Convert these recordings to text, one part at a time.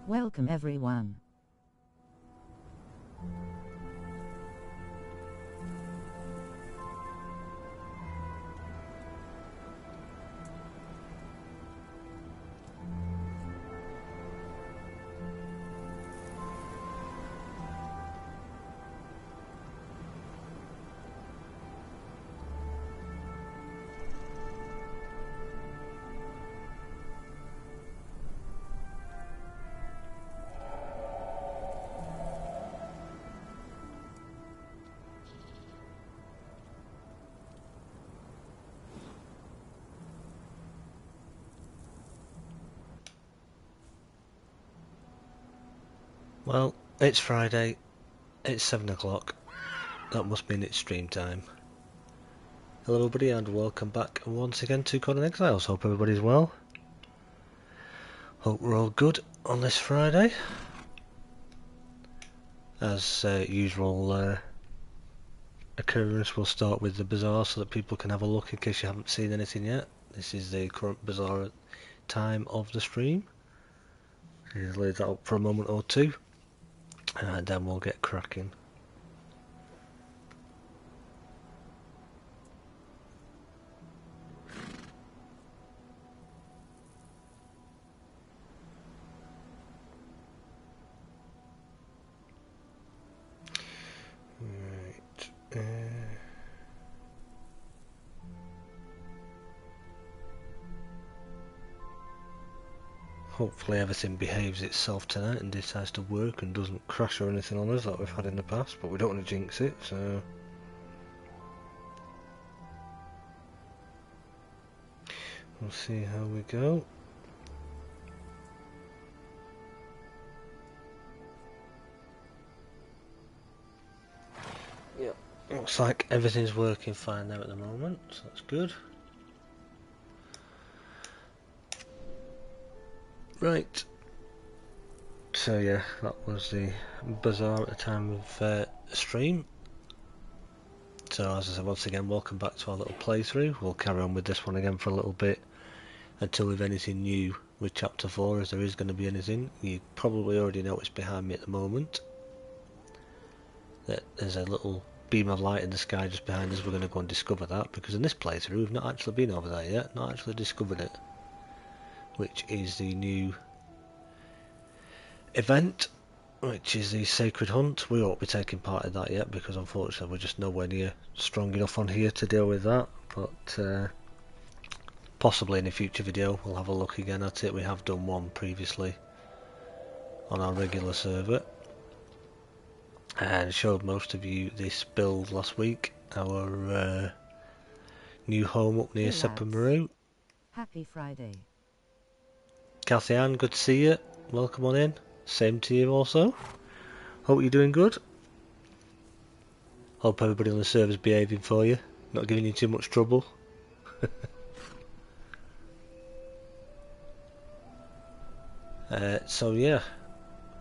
Welcome everyone. Well, it's Friday, it's 7 o'clock, that must mean it's stream time. Hello everybody and welcome back once again to Conan Exiles. Hope everybody's well. Hope we're all good on this Friday. As usual occurrence, we'll start with the bazaar so that people can have a look in case you haven't seen anything yet. This is the current bazaar time of the stream. Just leave that up for a moment or two and then we'll get cracking. Hopefully everything behaves itself tonight and decides to work and doesn't crash or anything on us like we've had in the past, but we don't want to jinx it, so... We'll see how we go. Yeah, looks like everything's working fine now at the moment, so that's good. Right, so yeah, that was the bazaar at the time of stream. So as I said, once again, welcome back to our little playthrough. We'll carry on with this one again for a little bit until we've anything new with chapter 4, as there is going to be anything. You probably already know what's behind me at the moment. That there's a little beam of light in the sky just behind us. We're going to go and discover that, because in this playthrough we've not actually been over there yet, not actually discovered it. Which is the new event, which is the Sacred Hunt. We won't be taking part in that yet because unfortunately we're just nowhere near strong enough on here to deal with that, but possibly in a future video we'll have a look again at it. We have done one previously on our regular server and showed most of you this build last week, our new home up near Sepmeru. Happy Friday. Kathy Ann, good to see you. Welcome on in. Same to you also. Hope you're doing good. Hope everybody on the server's behaving for you. Not giving you too much trouble. So yeah,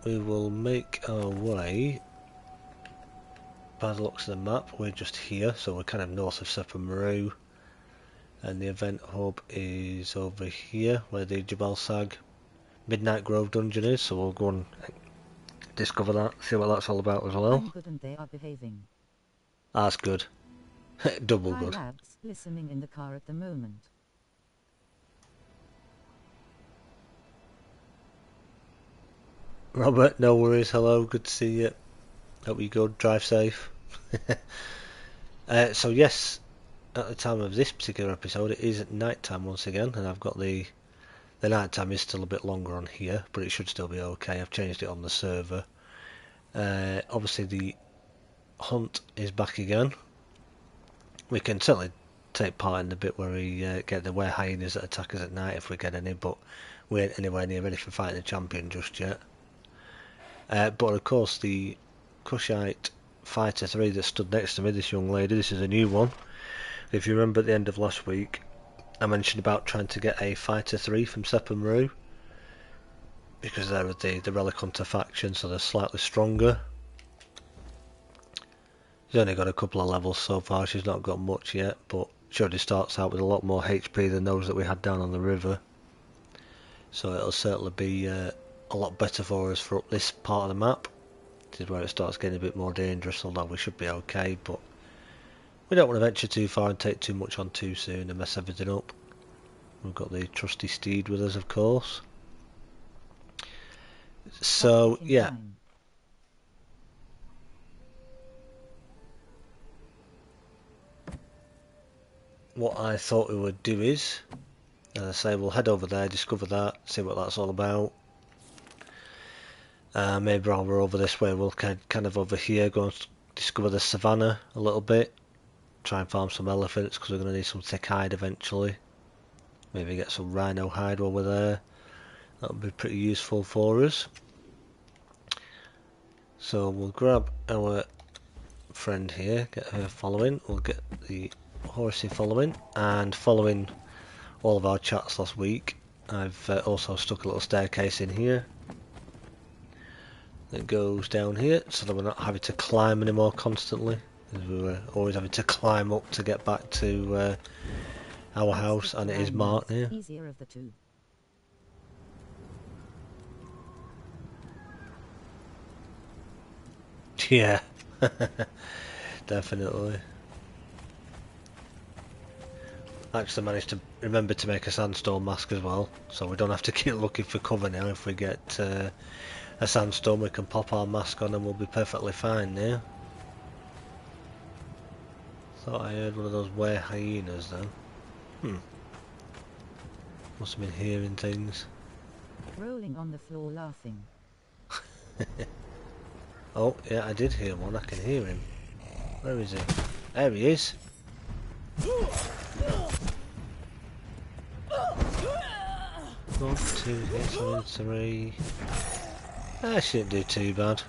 we will make our way. By the looks of the map, we're just here, so we're kind of north of Sepmeru. And the event hub is over here, where the Jabal Sag Midnight Grove dungeon is, so we'll go and discover that, see what that's all about as well. I'm good and they are behaving. That's good. Double Hi good. lads, listening in the car at the moment. Robert, no worries, hello, good to see you. Hope you go, drive safe. So yes, at the time of this particular episode it is at night time once again, and I've got the night time is still a bit longer on here, but it should still be okay. I've changed it on the server. Obviously the hunt is back again. We can certainly take part in the bit where we get the were hyenas that attack us at night if we get any, but we ain't anywhere near ready for fighting the champion just yet. But of course the Cushite Fighter 3 that stood next to me, this young lady, this is a new one. If you remember at the end of last week I mentioned about trying to get a Fighter 3 from Sepmeru, because they're the Relic Hunter faction, so they're slightly stronger. She's only got a couple of levels so far, she's not got much yet, but she already starts out with a lot more HP than those that we had down on the river. So it'll certainly be a lot better for us for up this part of the map. This is where it starts getting a bit more dangerous, although we should be okay, but we don't want to venture too far and take too much on too soon and mess everything up. We've got the trusty steed with us, of course. So, yeah. What I thought we would do is, as I say, we'll head over there, discover that, see what that's all about. Maybe while we're over this way, we'll kind of over here go and discover the Savannah a little bit. Try and farm some elephants because we're going to need some thick hide eventually. Maybe get some rhino hide while we're there. That'll be pretty useful for us. So we'll grab our friend here, get her following. We'll get the horsey following, and following all of our chats last week, I've also stuck a little staircase in here that goes down here so that we're not having to climb anymore constantly, because we were always having to climb up to get back to our house, and it is marked here. Easier of the two. Yeah, definitely. I actually managed to remember to make a sandstorm mask as well, so we don't have to keep looking for cover now. If we get a sandstorm, we can pop our mask on and we'll be perfectly fine now. Thought I heard one of those were hyenas then. Must have been hearing things. Rolling on the floor laughing. Oh, yeah, I did hear one. I can hear him. Where is he? There he is. 1, 2 hits on 3. I shouldn't do too bad.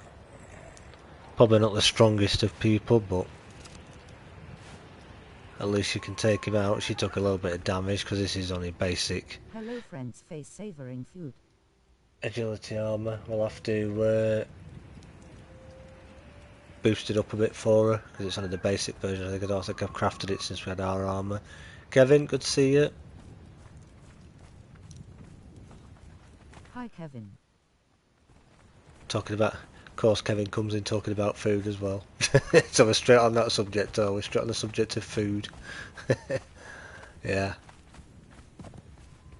Probably not the strongest of people, but at least you can take him out. She took a little bit of damage because this is only basic. Hello friends, face savouring food. Agility armour. We'll have to boost it up a bit for her because it's only the basic version. I don't think I've crafted it since we had our armour. Kevin, good to see you. Hi Kevin. Talking about, of course, Kevin comes in talking about food as well. So we're straight on that subject, we're straight on the subject of food. Yeah.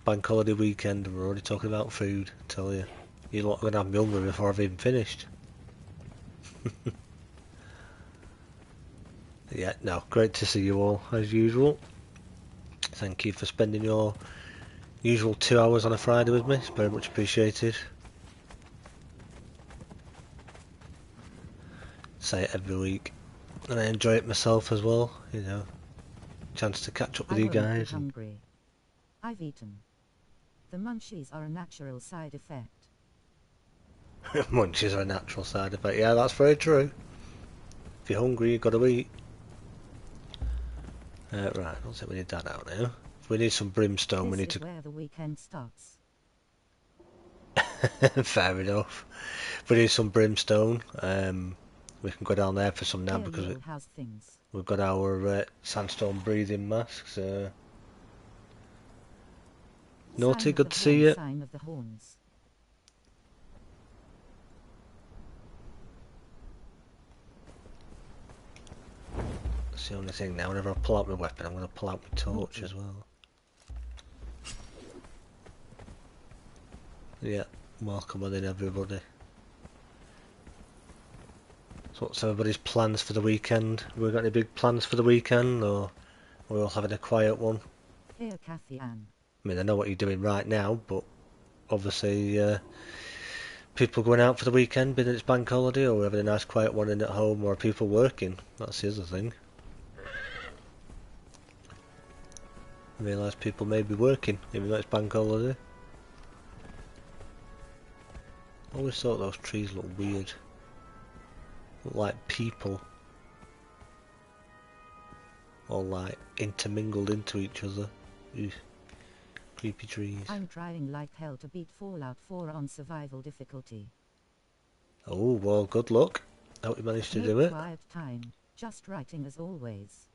Bank holiday weekend, we're already talking about food, I tell you. You're not going to have me hungry before I've even finished. Yeah, no, great to see you all, as usual. Thank you for spending your usual 2 hours on a Friday with me, it's very much appreciated. Say it every week, and I enjoy it myself as well, you know. Chance to catch up with you guys. I'm hungry. I've eaten. The munchies are a natural side effect. Munchies are a natural side effect, yeah, that's very true. If you're hungry, you've got to eat. Right, looks like we need that out now. If we need some brimstone, we need to... where the weekend starts. Fair enough. If we need some brimstone, we can go down there for some now because we've got our sandstorm breathing masks. Naughty, good to see you. Sign of the horns. That's the only thing now. Whenever I pull out my weapon, I'm going to pull out my torch as well. Yeah, welcome on in everybody. So what's everybody's plans for the weekend? Have we got any big plans for the weekend, or are we all having a quiet one? Here, Kathy Ann. I mean, I know what you're doing right now, but obviously people going out for the weekend, being it's bank holiday, or we're having a nice quiet one in at home, or are people working? That's the other thing. I realise people may be working, even though it's bank holiday. I always thought those trees looked weird. Look like people. All like intermingled into each other. Eugh. Creepy trees. I'm trying like hell to beat Fallout 4 on survival difficulty. Oh, well, good luck. Hope you managed to do it. Quiet time. Just writing as always.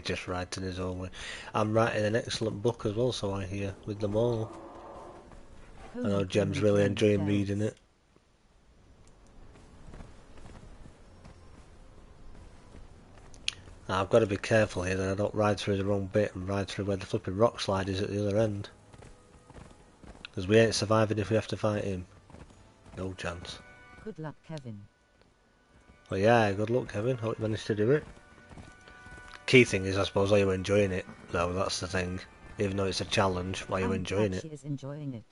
Just writing as always. I'm writing an excellent book as well, so I hear, with them all. I know Jem's really enjoying reading it. Now, I've got to be careful here that I don't ride through the wrong bit and ride through where the flipping rock slide is at the other end. Because we ain't surviving if we have to fight him. No chance. Good luck, Kevin. Well, yeah, good luck, Kevin. Hope you managed to do it. Key thing is, I suppose, are you enjoying it? Though, that's the thing. Even though it's a challenge, are you enjoying it? She is enjoying it.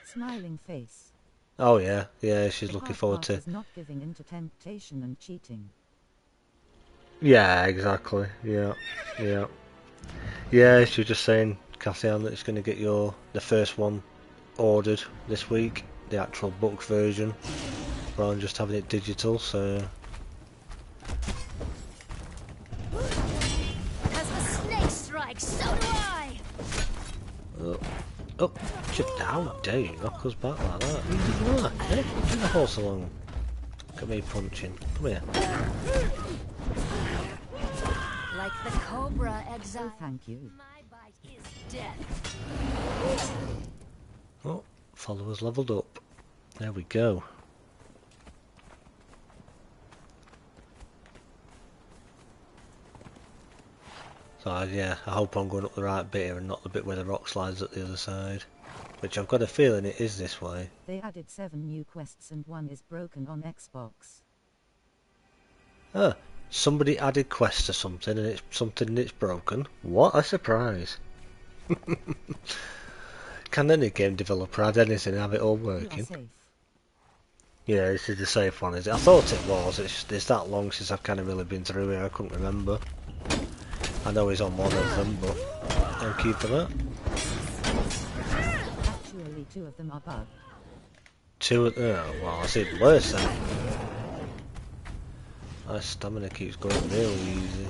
Smiling face. Oh yeah, yeah, she's The looking hard forward part to... is not giving in to temptation and cheating. Yeah, exactly. Yeah, yeah. Yeah, she was just saying, Cassian, that it's going to get the first one ordered this week. The actual book version. Rather than just having it digital, so... As the snake strikes, so do I! Oh, how dare you knock us back like that? Hey, bring the horse along. Look at me punching. Come here. Like the cobra, Exile. Oh, thank you. My bite is death. Oh, followers leveled up. There we go. So yeah, I hope I'm going up the right bit here and not the bit where the rock slides at the other side. Which I've got a feeling it is this way. They added 7 new quests and 1 is broken on Xbox. Ah, somebody added quests to something and it's something that's broken. What a surprise. Can any game developer add anything and have it all working? Yeah, this is the safe one, is it? I thought it was. It's that long since I've kind of really been through it, I couldn't remember. I know he's on one of them, but thank you for that. Actually, 2 of them are bugged. 2 of them? Oh, well, that's even worse then. My stamina keeps going real easy.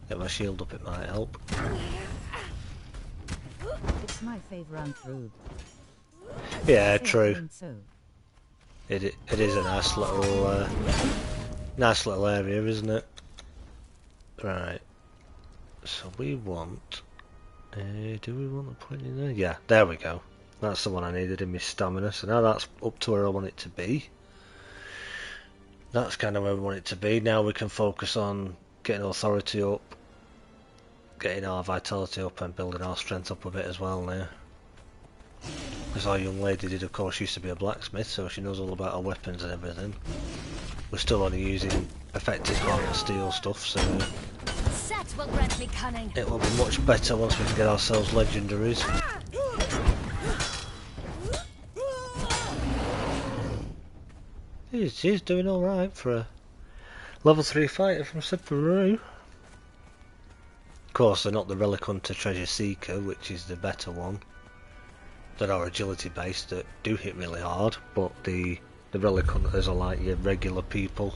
Get my shield up, it might help. It's my favourite run through. Yeah, true. So. It is a nice little area, isn't it? Right. So we want... do we want to put it in there? Yeah, there we go. That's the one I needed in my stamina. So now that's up to where I want it to be. That's kind of where we want it to be. Now we can focus on getting authority up, getting our vitality up and building our strength up a bit as well now. Because our young lady did, of course, used to be a blacksmith, so she knows all about our weapons and everything. We're still only using perfected hardened steel stuff, so Set will grant me cunning. it will be much better once we can get ourselves legendaries. She's doing alright for a level 3 fighter from Sepmeru. Of course, they're not the Relic Hunter Treasure Seeker, which is the better one. That are agility based, that do hit really hard, but the Relic Hunters are like your regular people.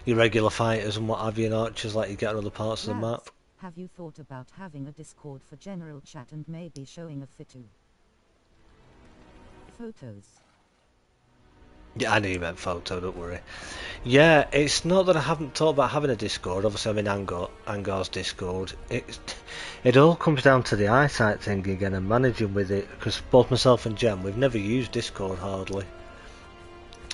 Your regular fighters and what have you, and archers like you get on other parts of the map. Have you thought about having a Discord for general chat and maybe showing a fitu? Photos. Yeah, I knew you meant photo, don't worry. Yeah, it's not that I haven't thought about having a Discord. Obviously I'm in Angar's Discord. It all comes down to the eyesight thing again and managing with it, because both myself and Jem, we've never used Discord hardly.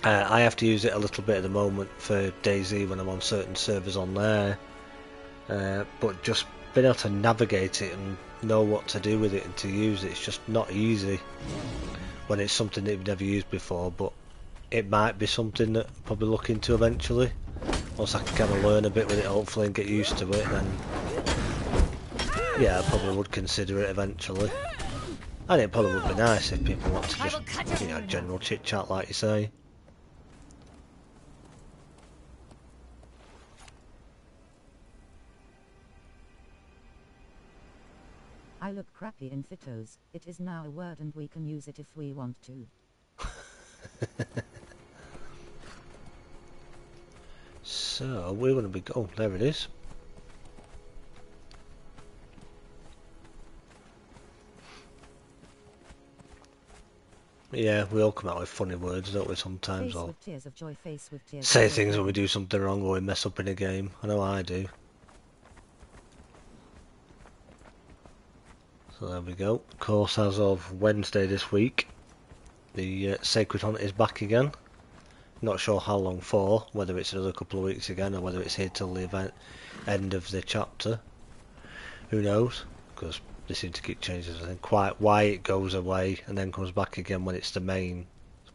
I have to use it a little bit at the moment for DayZ when I'm on certain servers on there. But just being able to navigate it and know what to do with it and to use it, it's just not easy when it's something that you've never used before. But it might be something that I'll probably look into eventually. Once I can kind of learn a bit with it, hopefully, and get used to it, then yeah, I probably would consider it eventually. And it probably would be nice if people want to just, you know, general chit chat like you say. I look crappy in photos. It is now a word and we can use it if we want to. So we're going to be... oh, there it is. Yeah, we all come out with funny words, don't we, sometimes, Face or with tears of joy, face with tears say of joy. things when we do something wrong or we mess up in a game. I know I do. So there we go. Of course, as of Wednesday this week, the Sacred Hunt is back again. Not sure how long for, whether it's another couple of weeks again or whether it's here till the end of the chapter. Who knows? Because they seem to keep changing. I think quite why it goes away and then comes back again when it's the main,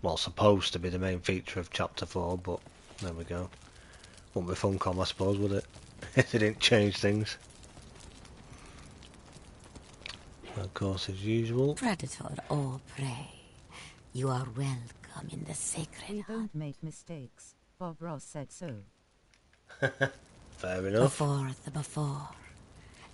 well, supposed to be the main feature of chapter 4, but there we go. Wouldn't be Funcom, I suppose, would it? If they didn't change things. Of course, as usual. Predator or prey, you are welcome in the sacred We hunt. don't make mistakes. Bob Ross said so. Fair enough. Before,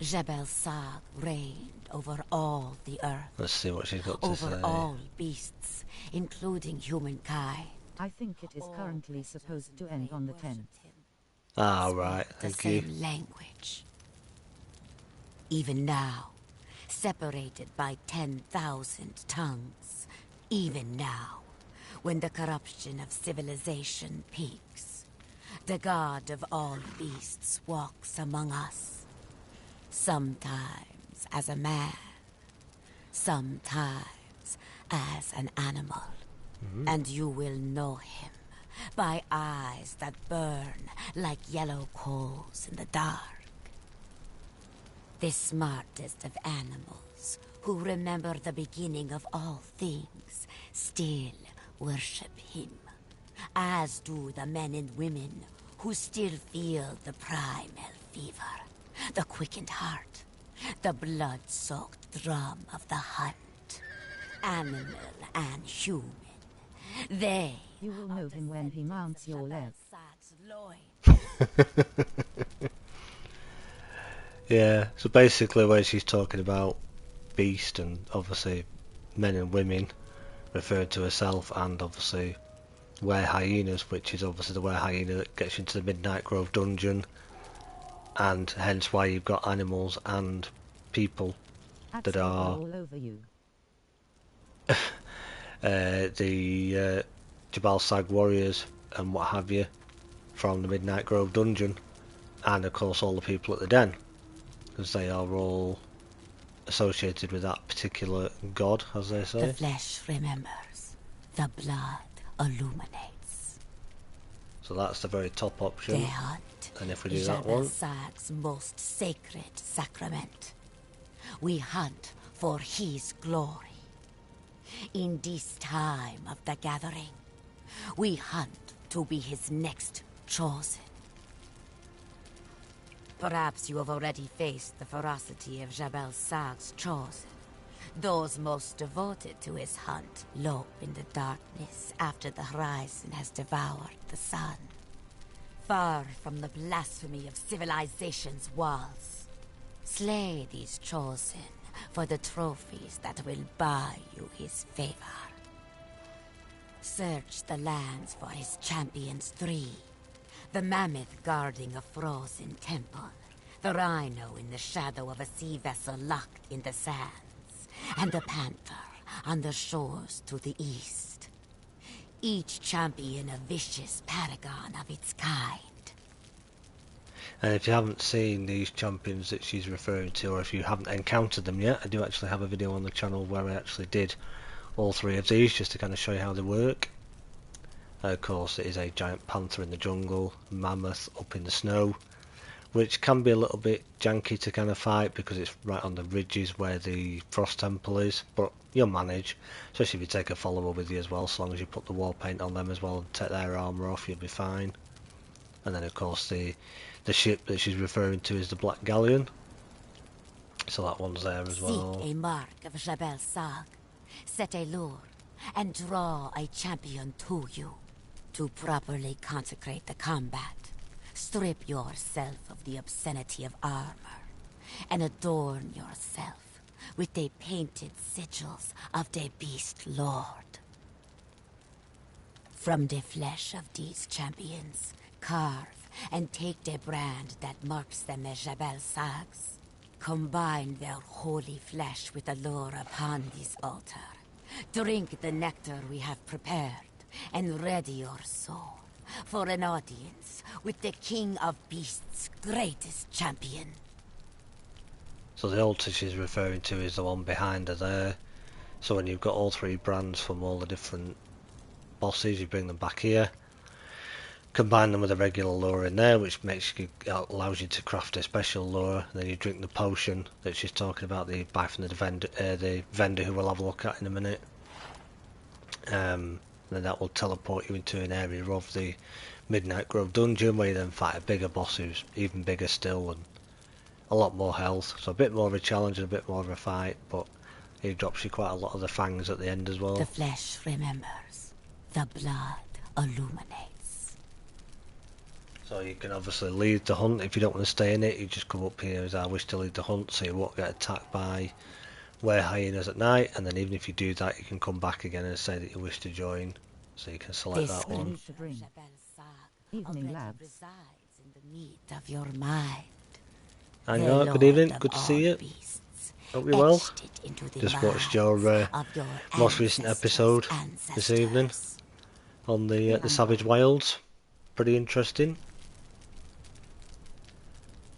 Jebel Sag reigned over all the earth, Let's see what she's got to over say. all beasts, including humankind. I think it is currently supposed to end on the 10th. Ah, right. The Thank you. same language. Even now, separated by 10,000 tongues, even now, when the corruption of civilization peaks, the god of all beasts walks among us. Sometimes as a man, sometimes as an animal. And you will know him by eyes that burn like yellow coals in the dark. The smartest of animals, who remember the beginning of all things, still worship him, as do the men and women who still feel the primal fever, the quickened heart, the blood-soaked drum of the hunt, animal and human. They You will know him when he mounts your leg. Yeah, so basically where she's talking about beast and obviously men and women referred to herself, and obviously were hyenas, which is obviously the were hyena that gets you into the Midnight Grove dungeon, and hence why you've got animals and people that Axes are all over you. the Jabal Sag warriors and what have you from the Midnight Grove dungeon, and of course all the people at the den, because they are all associated with that particular god, as they The say. flesh remembers, the blood illuminates. So that's the very top They option. hunt And if we do that Jebel one, Sag's most sacred sacrament. We hunt for his glory. In this time of the gathering, we hunt to be his next chosen. Perhaps you have already faced the ferocity of Jebel Sag's chosen. Those most devoted to his hunt lope in the darkness after the horizon has devoured the sun. Far from the blasphemy of civilization's walls. Slay these chosen for the trophies that will buy you his favor. Search the lands for his champions 3. The mammoth guarding a frozen temple. The rhino in the shadow of a sea vessel locked in the sands. And the panther on the shores to the east. Each champion a vicious paragon of its kind. and if you haven't seen these champions that she's referring to, or if you haven't encountered them yet, I do actually have a video on the channel where I actually did all 3 of these, just to kind of show you how they work. Of course, it is a giant panther in the jungle, mammoth up in the snow, which can be a little bit janky to kind of fight because it's right on the ridges where the frost temple is, but you'll manage, especially if you take a follower with you as well. So long as you put the war paint on them as well and take their armour off, you'll be fine. And then of course the ship that she's referring to is the Black Galleon, so that one's there as well. Seek a mark of Jebel Sag. Set a lure and draw a champion to you. To properly consecrate the combat, strip yourself of the obscenity of armor and adorn yourself with the painted sigils of the Beast Lord. From the flesh of these champions, carve and take the brand that marks them as Jebel Sags. Combine their holy flesh with the lure upon this altar. Drink the nectar we have prepared, and ready your soul for an audience with the King of Beasts' greatest champion. So the altar she's referring to is the one behind her there. So when you've got all three brands from all the different bosses, you bring them back here, combine them with a regular lure in there, which allows you to craft a special lure. And then you drink the potion that she's talking about that you buy from the vendor who we'll have a look at in a minute. Then that will teleport you into an area of the Midnight Grove dungeon where you then fight a bigger boss who's even bigger still and a lot more health. So a bit more of a challenge and a bit more of a fight, but he drops you quite a lot of the fangs at the end as well. The flesh remembers, the blood illuminates. So you can obviously lead the hunt. If you don't want to stay in it, you just come up here as I wish to lead the hunt, so you won't get attacked by were hyenas at night, and then even if you do that, you can come back again and say that you wish to join, so you can select that one. Evening labs. Resides in the meat of your mind. Hang on, good evening, good to see you. Hope you're well. Just watched your most recent episode this evening on the Savage Wilds. Pretty interesting.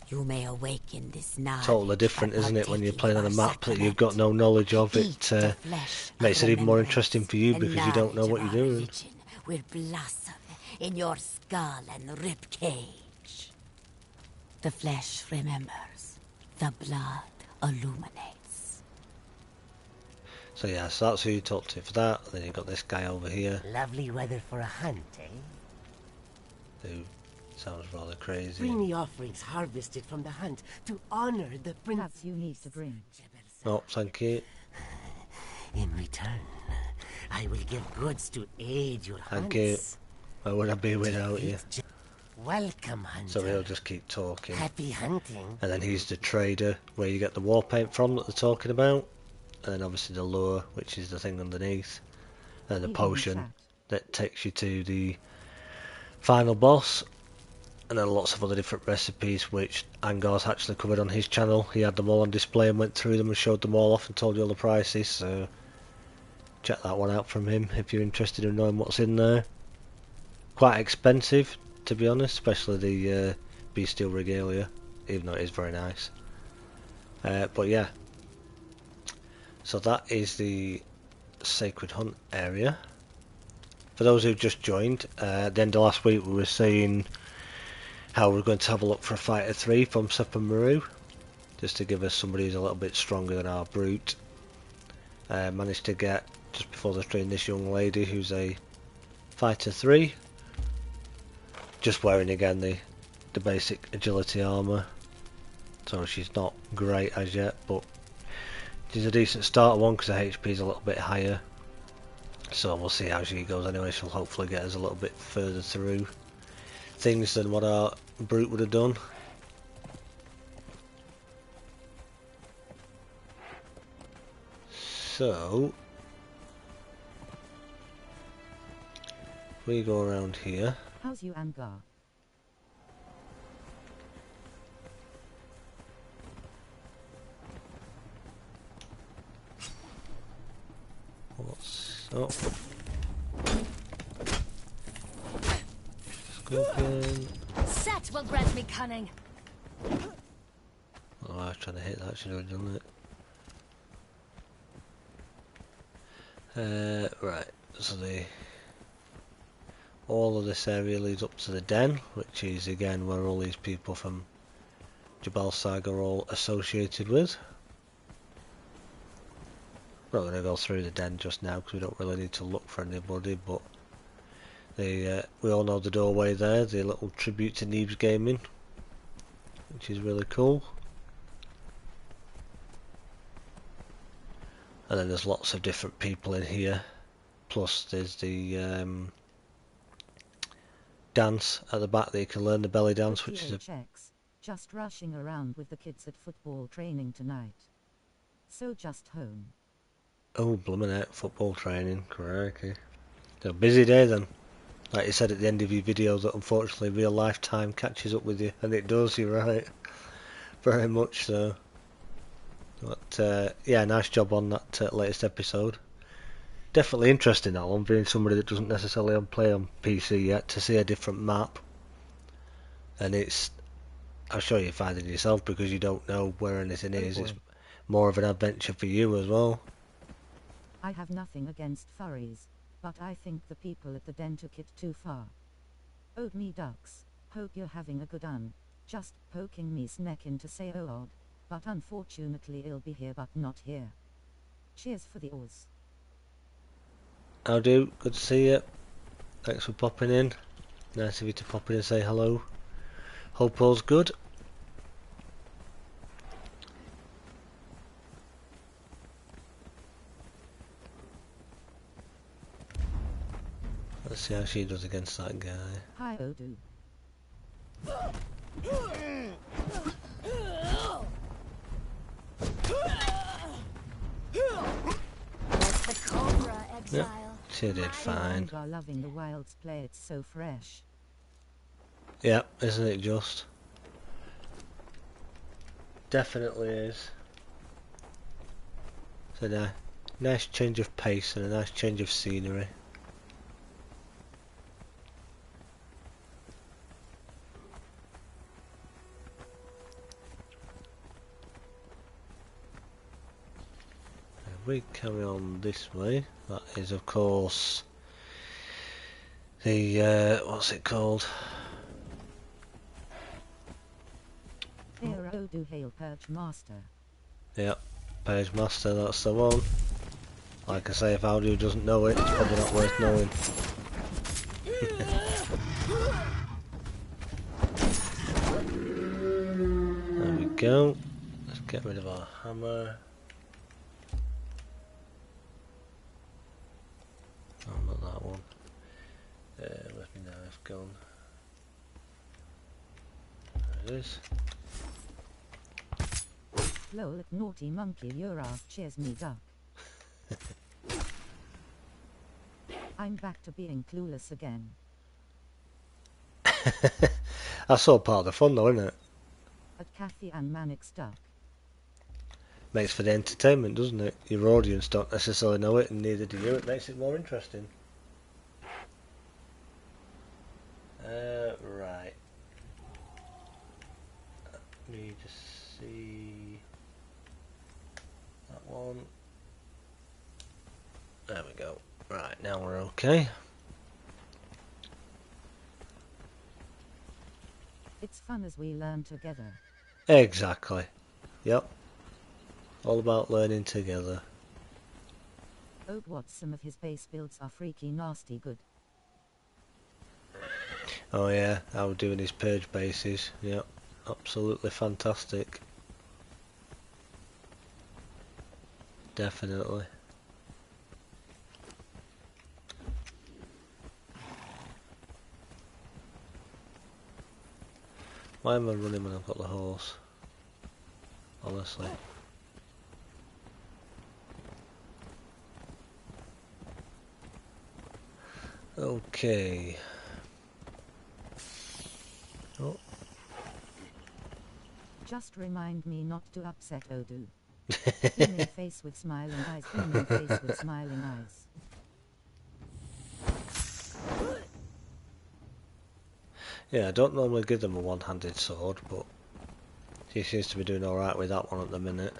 You may awaken this night. Totally different, isn't it, when you're playing on a map that you've got no knowledge of? It makes it even more interesting for you because you don't know what you're doing. Will blossom in your skull and rib cage. The flesh remembers, the blood illuminates. So yeah, so that's who you talk to for that. And then you've got this guy over here. Lovely weather for a hunt, eh? Who sounds rather crazy. Bring the offerings harvested from the hunt to honor the prince. Perhaps you need to bring. Oh, thank you. In return, I will give goods to aid your hunts. Thank you. Where would I be without you? Welcome, hunter. So he'll just keep talking. Happy hunting. And then he's the trader where you get the war paint from that they're talking about. And then obviously the lure, which is the thing underneath. And the potion that takes you to the final boss. And then lots of other different recipes which Angar's actually covered on his channel. He had them all on display and went through them and showed them all off and told you all the prices. So check that one out from him if you're interested in knowing what's in there. Quite expensive, to be honest, especially the bestial regalia, even though it is very nice. But yeah, so that is the Sacred Hunt area. For those who've just joined, at the end of last week we were saying how we're going to have a look for a fighter 3 from Sepmeru, just to give us somebody who's a little bit stronger than our brute. Managed to get, just before the stream, this young lady who's a fighter 3, just wearing again the basic agility armour, so she's not great as yet, but she's a decent starter one because her HP is a little bit higher, so we'll see how she goes anyway. She'll hopefully get us a little bit further through things than what our brute would have done. So we go around here. How's you, Angar? What's up? Scorpion. Set will grant me cunning. Oh, I was trying to hit that, should have done it. Right, so all of this area leads up to the den, which is again where all these people from Jabal Saga are all associated with. We're not going to go through the den just now because we don't really need to look for anybody, but we all know the doorway there, the little tribute to Neebs Gaming, which is really cool. And then there's lots of different people in here, plus there's the dance at the back that you can learn, the belly dance, which is just rushing around with the kids at football training tonight. So just home. Oh, blooming heck, football training, crikey. It's a busy day then. Like you said at the end of your video, that unfortunately real life time catches up with you, and it does, you're right. Very much so. But yeah, nice job on that latest episode. Definitely interesting, that one, being somebody that doesn't necessarily play on PC yet, to see a different map. And it's I'm sure you find it yourself because you don't know where anything is. boy. It's more of an adventure for you as well. I have nothing against furries, but I think the people at the den took it too far. Ode me ducks, hope you're having a good un. Just poking me's neck in to say oh odd, but unfortunately it'll be here but not here. Cheers for the Oz. How do? Good to see you. Thanks for popping in. Nice of you to pop in and say hello. Hope all's good. Let's see how she does against that guy. Hi Odu. That's the cobra, Exile. She did fine. Are loving the Wild's play, it's so fresh. Yeah, isn't it just? Definitely is. So nice change of pace and a nice change of scenery. If we carry on this way, that is of course the what's it called? Here Odu hail Perch Master. Yep, Page Master, that's the one. Like I say, if Aldu doesn't know it, it's probably not worth knowing. There we go. Let's get rid of our hammer. Oh, not that one. Where's my knife gone? There it is. Lol, naughty monkey, your ass, cheers me duck. I'm back to being clueless again. That's all part of the fun though, isn't it? At Kathy and Manic's duck. Makes for the entertainment, doesn't it? Your audience don't necessarily know it and neither do you. It makes it more interesting. Right. Let me just see that one. There we go. Right, now we're okay. It's fun as we learn together. Exactly. Yep. All about learning together. Oh, what some of his base builds are freaky nasty good. Oh yeah, how we're doing his purge bases. Yep. Absolutely fantastic. Definitely. Why am I running when I've got the horse? Honestly. Okay. Oh. Just remind me not to upset Odu. Beaming face with smiling eyes, beaming face with smiling eyes. Yeah, I don't normally give them a one-handed sword, but he seems to be doing alright with that one at the minute.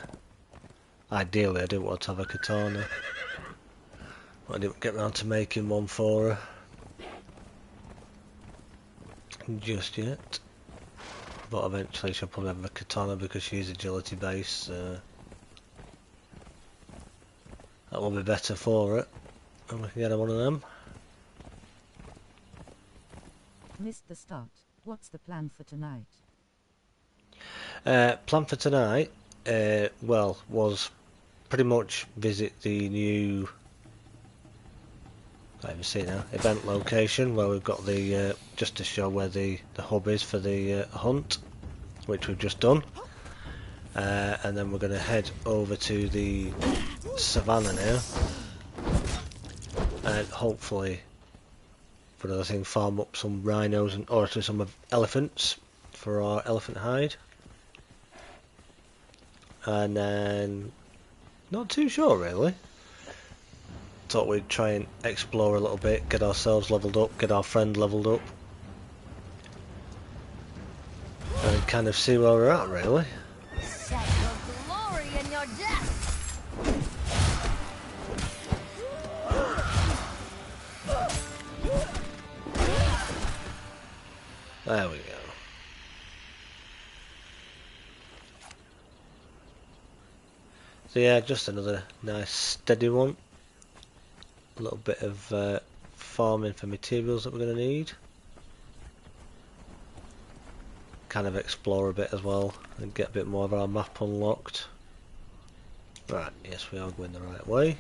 Ideally, I do want to have a katana. But I didn't get round to making one for her just yet. But eventually she'll probably have a katana because she's agility based, so that will be better for it. And we can get her one of them. Missed the start. What's the plan for tonight? Plan for tonight, well, was pretty much visit the new, I can't even see it now, event location where we've got the, just to show where the hub is for the hunt, which we've just done. And then we're going to head over to the Savannah now, and hopefully, for another thing, farm up some rhinos and or some elephants for our elephant hide. And then, not too sure really. Thought we'd try and explore a little bit, get ourselves leveled up, get our friend leveled up, and kind of see where we're at, really. Set your glory in your death. There we go. So yeah, just another nice steady one. A little bit of farming for materials that we're going to need. Kind of explore a bit as well and get a bit more of our map unlocked. Right, yes, we are going the right way.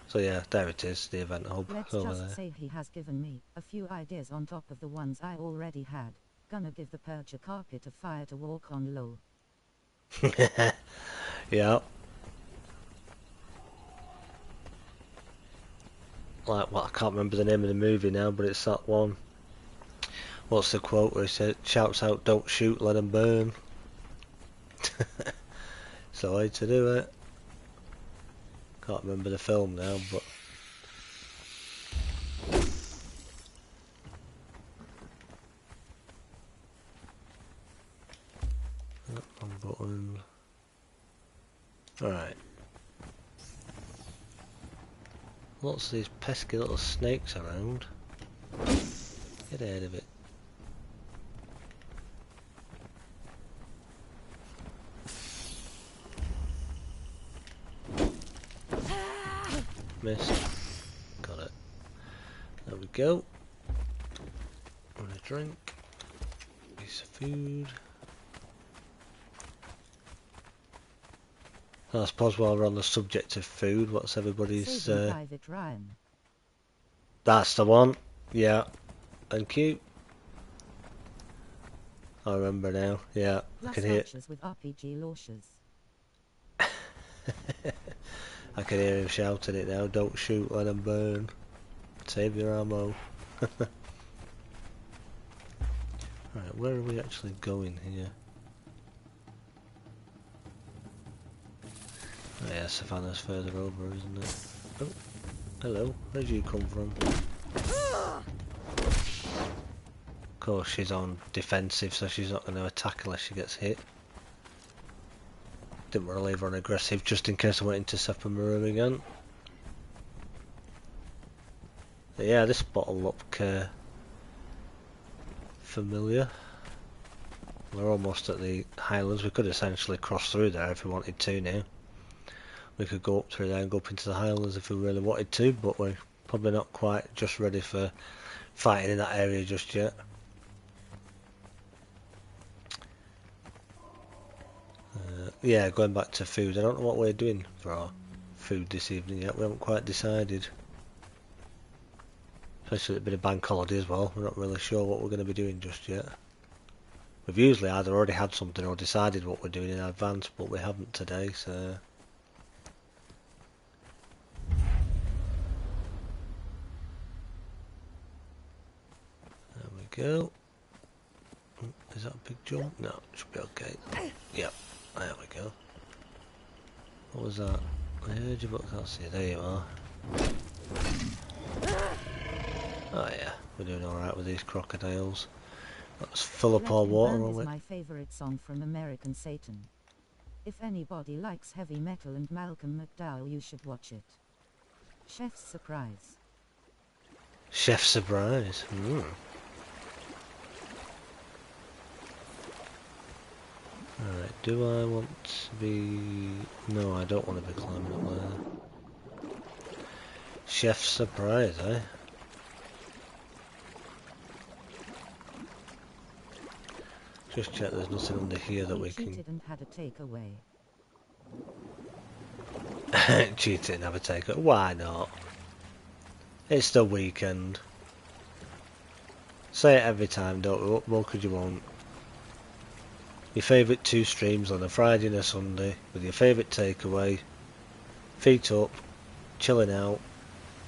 So yeah, there it is, the event hub. Let's Over just there. say he has given me a few ideas on top of the ones I already had. Gonna give the perch a carpet of fire to walk on low. Yeah. Like, well, I can't remember the name of the movie now, but it's that one. What's the quote where he says, shouts out, "Don't shoot, let 'em burn." It's the way to do it. Can't remember the film now, but wrong button. Alright. Lots of these pesky little snakes around. Get out of it. Missed. Got it. There we go. Want a drink. Piece of food. I suppose while we're on the subject of food, what's everybody's... Saving Private Ryan. That's the one. Yeah. Thank you. I remember now. Yeah. I Plus can hear... archers with RPG launchers. I can hear him shouting it now. Don't shoot, let 'em burn. Save your ammo. Right, where are we actually going here? Oh yeah, Savannah's further over, isn't it? Oh, hello. Where'd you come from? Of course, she's on defensive, so she's not going to attack unless she gets hit. Didn't want to leave her on aggressive, just in case I went into Sepmeru again. But yeah, this spot will look familiar. We're almost at the Highlands. We could essentially cross through there if we wanted to now. We could go up through there and go up into the Highlands if we really wanted to, but we're probably not quite just ready for fighting in that area just yet. Yeah, going back to food, I don't know what we're doing for our food this evening yet. We haven't quite decided. Especially with a bit of bank holiday as well. We're not really sure what we're going to be doing just yet. We've usually either already had something or decided what we're doing in advance, but we haven't today, so... There we go. Is that a big jump? No, it should be okay. Yep, there we go. What was that? I heard you, but I can't see. There you are. Oh yeah, we're doing alright with these crocodiles. Let's fill up our water, Burn won't is we? my favorite song from American Satan. If anybody likes heavy metal and Malcolm McDowell, you should watch it. Chef's surprise. Chef surprise. Alright, do I want to be... No, I don't want to be climbing up there. Chef surprise, eh? Just check there's nothing under here that He we cheated and had a takeaway. can... Cheat it and have a take. Why not? It's the weekend. Say it every time, don't we? What more could you want? Your favourite two streams on a Friday and a Sunday with your favourite takeaway, feet up, chilling out,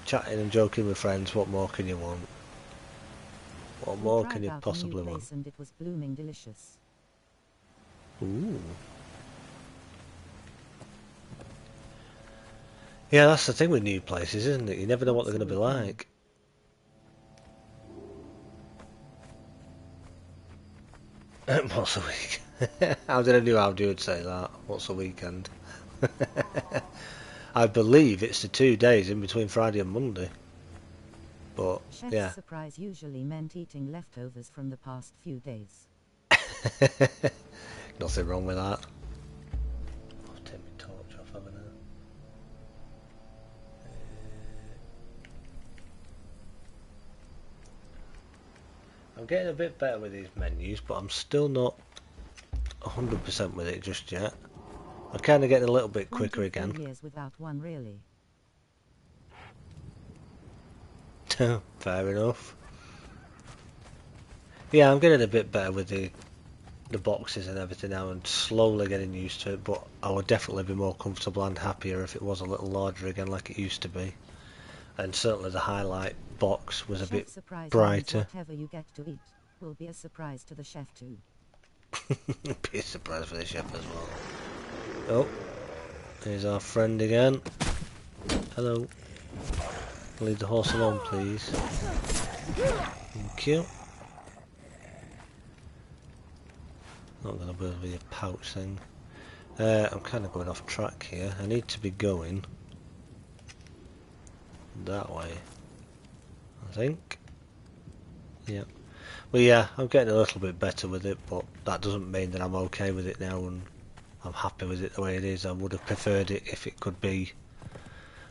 chatting and joking with friends. What more can you want? What We more tried can you out a possibly new want? place and it was blooming delicious. Ooh. Yeah, that's the thing with new places, isn't it? You never know what What's they're a going to be weekend? like. Once a week. How did I know how you would say that? What's a weekend? I believe it's the 2 days in between Friday and Monday. But, Chef's yeah. surprise usually meant eating leftovers from the past few days. Nothing wrong with that. I'll take my torch off, haven't I? I'm getting a bit better with these menus, but I'm still not 100% with it just yet. I'm kind of getting a little bit quicker 23 again. years without one, really. Fair enough. Yeah, I'm getting a bit better with the boxes and everything now and slowly getting used to it, but I would definitely be more comfortable and happier if it was a little larger again like it used to be. And certainly the highlight box was a bit Surprise brighter. means whatever you get to eat will be a surprise to the chef too. Be a surprise for the chef as well. Oh, here's our friend again. Hello. Leave the horse alone, please. Thank you. Not gonna be with a pouch thing. I'm kind of going off track here. I need to be going that way, I think. Yeah. Well, yeah, I'm getting a little bit better with it, but that doesn't mean that I'm okay with it now and I'm happy with it the way it is. I would have preferred it if it could be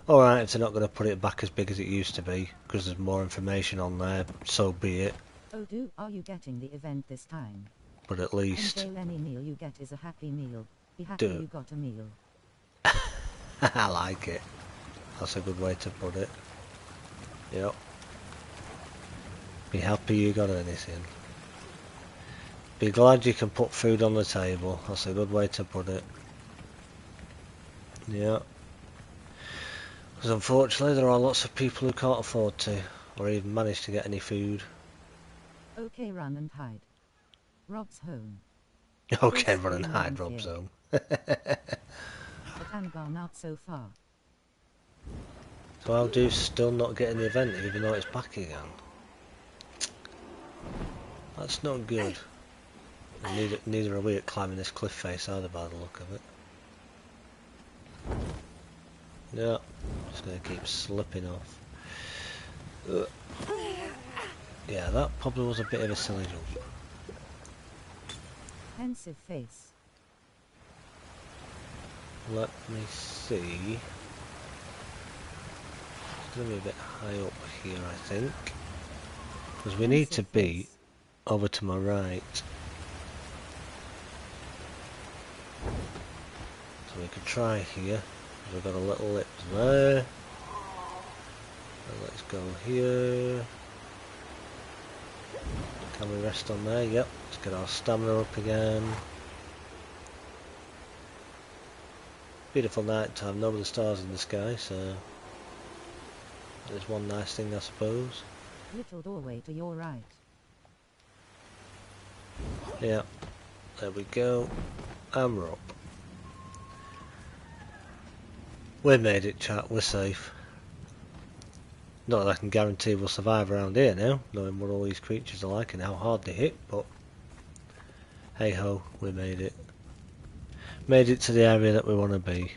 alright. If they're not going to put it back as big as it used to be because there's more information on there, so be it. Oh, are you getting the event this time? But at least any meal you get is a happy meal. Be happy you got a meal. I like it. That's a good way to put it. Yep. Be happy you got anything. Be glad you can put food on the table. That's a good way to put it. Yeah. Because unfortunately there are lots of people who can't afford to, or even manage to get any food. Okay, run and hide. Rob's home. Okay, run and hide, Rob's home. But I'm gone out so far. So Aldu's still not getting the event even though it's back again. That's not good. And neither are we at climbing this cliff face either by the look of it. Yeah, just gonna keep slipping off. Yeah, that probably was a bit of a silly jump. Pensive face. Let me see. It's gonna be a bit high up here, I think. Because we need to be over to my right. So we could try here. We've got a little lip there. And let's go here. Can we rest on there? Yep. Let's get our stamina up again. Beautiful night time, no other stars in the sky, so there's one nice thing I suppose. Little doorway to your right. Yeah. There we go. And we're up. We made it, chat. We're safe. Not that I can guarantee we'll survive around here now, knowing what all these creatures are like and how hard they hit, but hey ho, we made it. Made it to the area that we want to be.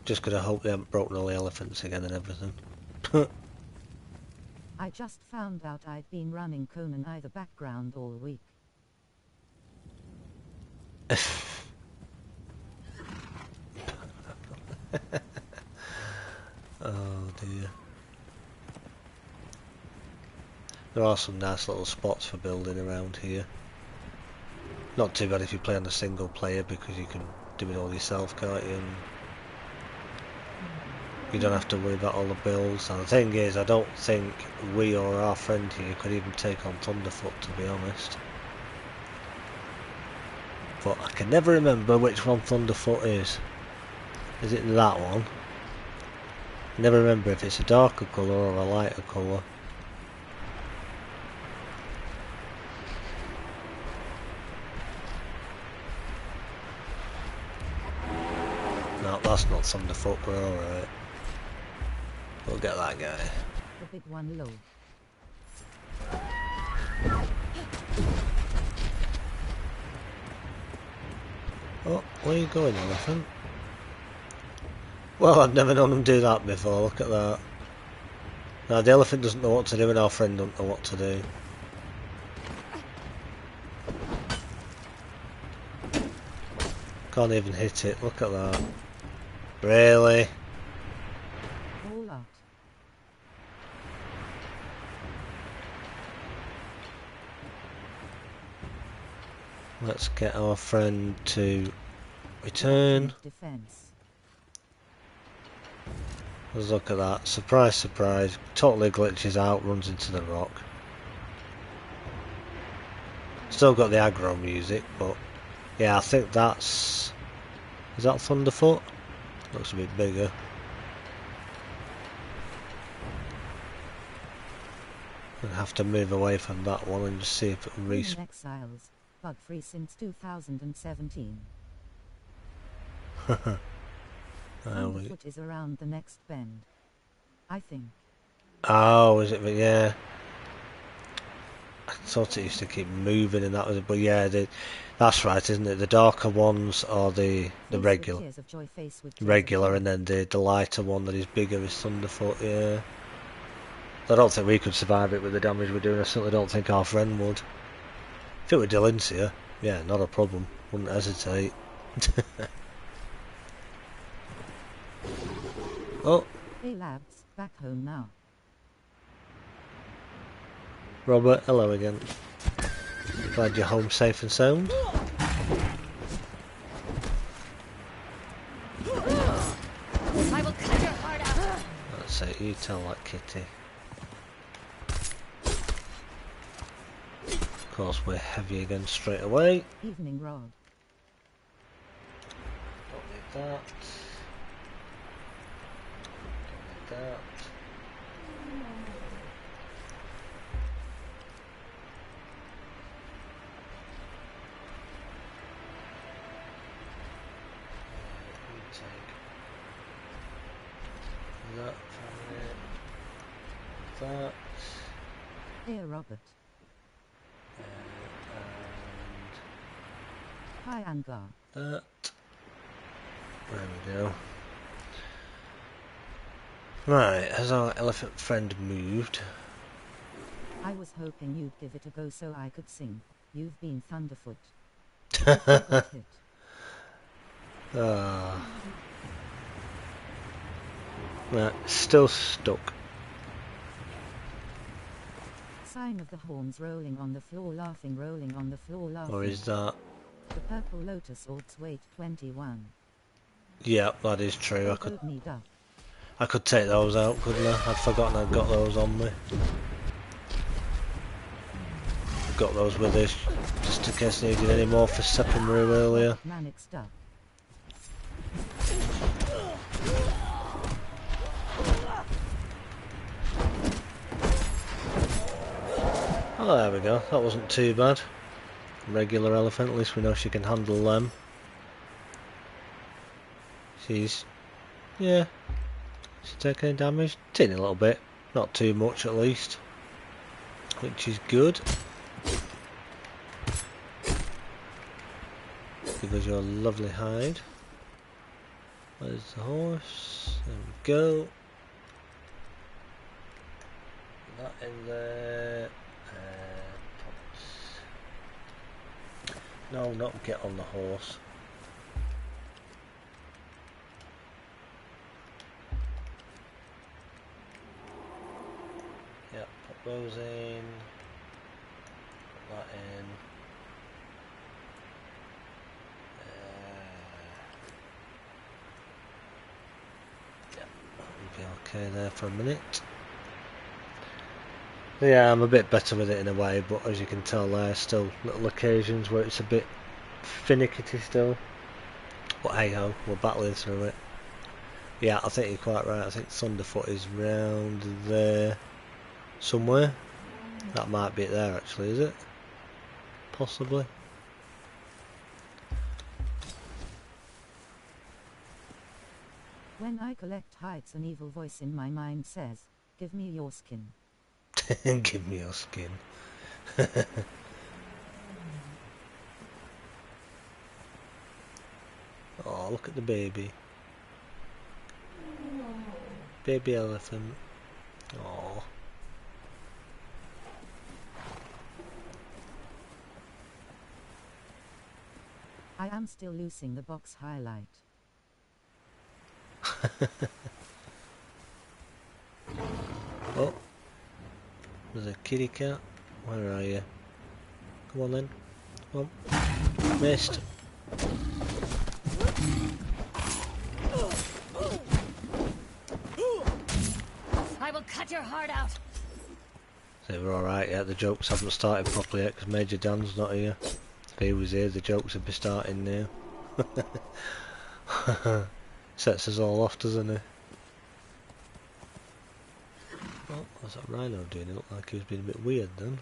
Just gotta hope they haven't broken all the elephants again and everything. I just found out I'd been running Conan either background all week. Oh dear. There are some nice little spots for building around here. Not too bad if you play on a single player because you can do it all yourself, can't you? And you don't have to worry about all the builds. And the thing is, I don't think we or our friend here could even take on Thunderfoot, to be honest. But I can never remember which one Thunderfoot is. Is it that one? I never remember if it's a darker colour or a lighter colour. No, that's not Thunderfoot, we're alright. We'll get that guy. The big one low. Oh, where are you going, elephant? Well, I've never known him do that before, look at that. Now, the elephant doesn't know what to do and our friend doesn't know what to do. Can't even hit it, look at that. Really? All out. Let's get our friend to return. Defense. Let's look at that. Surprise, surprise. Totally glitches out, runs into the rock. Still got the aggro music, but yeah, I think that's... Is that Thunderfoot? Looks a bit bigger. I'll have to move away from that one and just see if it will respawn. Exiles, bug free since 2017. Thunderfoot is around the next bend, I think. Oh, is it? But yeah, I thought it used to keep moving, and that was. But yeah, that's right, isn't it? The darker ones are the regular, and then the lighter one that is bigger is Thunderfoot. Yeah. I don't think we could survive it with the damage we're doing. I certainly don't think our friend would. If it were Delincia, yeah, not a problem. Wouldn't hesitate. Oh. Hey lads, back home now. Robert, hello again. Glad you're home safe and sound. I will cut your heart out. That's it, you tell that kitty. Of course, we're heavy again straight away. Evening rod. Don't need that. Don't need that. That from it. That. Here, Robert. Hi, Angar. That. There we go. Right, has our elephant friend moved? I was hoping you'd give it a go so I could sing. You've been Thunderfoot. Ah. Right, still stuck. Sign of the horns rolling on the floor laughing, rolling on the floor laughing. Or is that? The purple lotus orbs weight 21. Yeah, that is true. I could take those out, couldn't I? I'd forgotten I'd got those on me. Got those with us, just in case I needed any more for Sepmeru earlier. Manic stuff. Oh, there we go. That wasn't too bad. Regular elephant, at least we know she can handle them. She's taking damage. Taking a little bit. Not too much at least. Which is good. Give us your lovely hide. There's the horse. There we go. Put that in there. No, not get on the horse. Yep, put those in. Put that in. Yep, we'll be okay there for a minute. Yeah, I'm a bit better with it in a way, but as you can tell there's still little occasions where it's a bit finicky still. But hey ho, we're battling through it. Yeah, I think you're quite right. I think Thunderfoot is round there somewhere. That might be it there actually, is it? Possibly. When I collect hides, an evil voice in my mind says, "Give me your skin." Give me your skin. Oh, look at the baby. Baby elephant. Oh. I am still losing the box highlight. Oh. There's a kitty cat. Where are you? Come on then. Come on. Missed. I will cut your heart out. So we're alright yet, the jokes haven't started properly yet because Major Dan's not here. If he was here, the jokes would be starting now. Sets us all off, doesn't he? Oh, what's that rhino doing? It looked like he was being a bit weird then.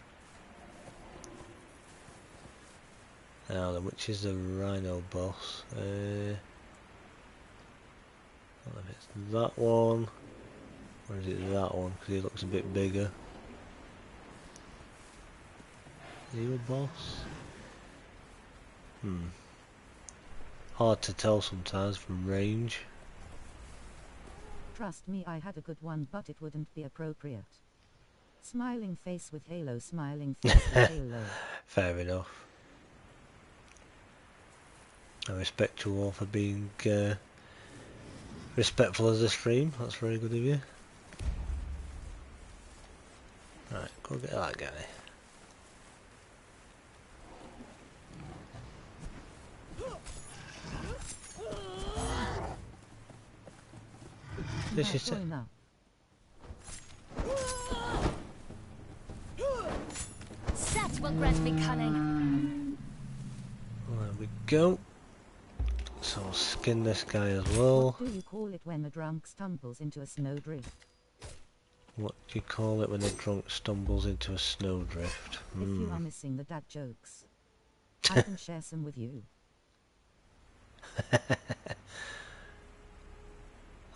Now then, which is the rhino boss? I don't know if it's that one, or is it that one, because he looks a bit bigger. Is he a boss? Hard to tell sometimes from range. Trust me, I had a good one, but it wouldn't be appropriate. Smiling face with halo, smiling face with halo. Fair enough. I respect you all for being respectful of the stream. That's very good of you. Right, go get that guy. This is it. That will grant me cunning. There we go. So I'll skin this guy as well. What do you call it when a drunk stumbles into a snowdrift? What do you call it when a drunk stumbles into a snowdrift? If you are missing the dad jokes, I can share some with you.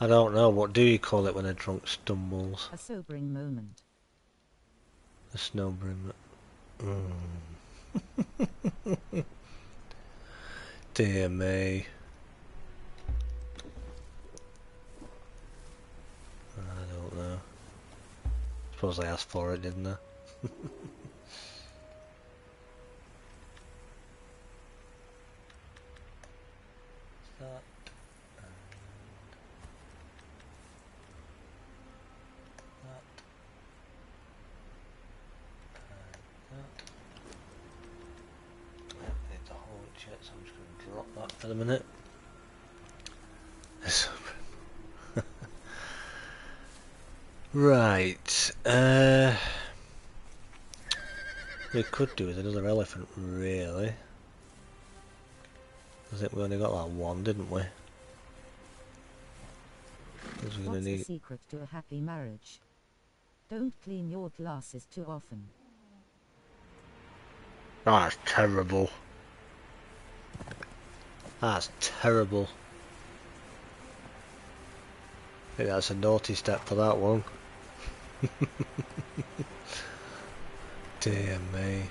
I don't know. What do you call it when a drunk stumbles? A sobering moment. A snowbrim. Dear me. I don't know. Suppose I asked for it, didn't I? That. So I'm just going to drop that for a minute. Right. We could do with another elephant, really. I think we only got that one, didn't we? Because we're going to need. What's the secret to a happy marriage? Don't clean your glasses too often. Oh, that's terrible. That's terrible. I think that's a naughty step for that one. Dear me.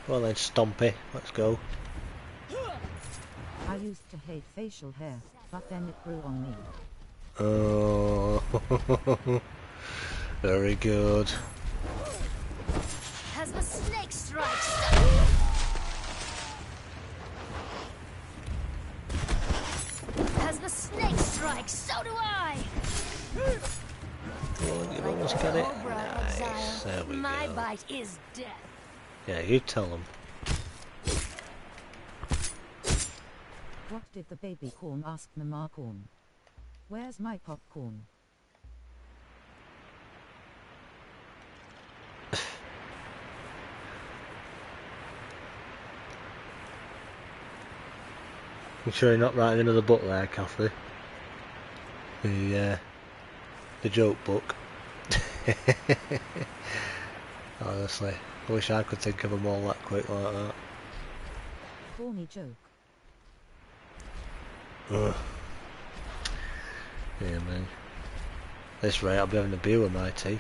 Well then, Stompy, let's go. I used to hate facial hair, but then it grew on me. Oh, very good. As the snake strikes. As the snake strikes, so do I. Oh, you've almost got it. Nice. There we My go. bite is death. Yeah, you tell them. What did the baby corn ask Mama Corn? Where's my popcorn? I'm sure you're not writing another book there, Kathy. The joke book. Honestly, I wish I could think of them all that quick like that. Corny joke. Ugh. Yeah, man. This rate, I'll be having a beer with my tea.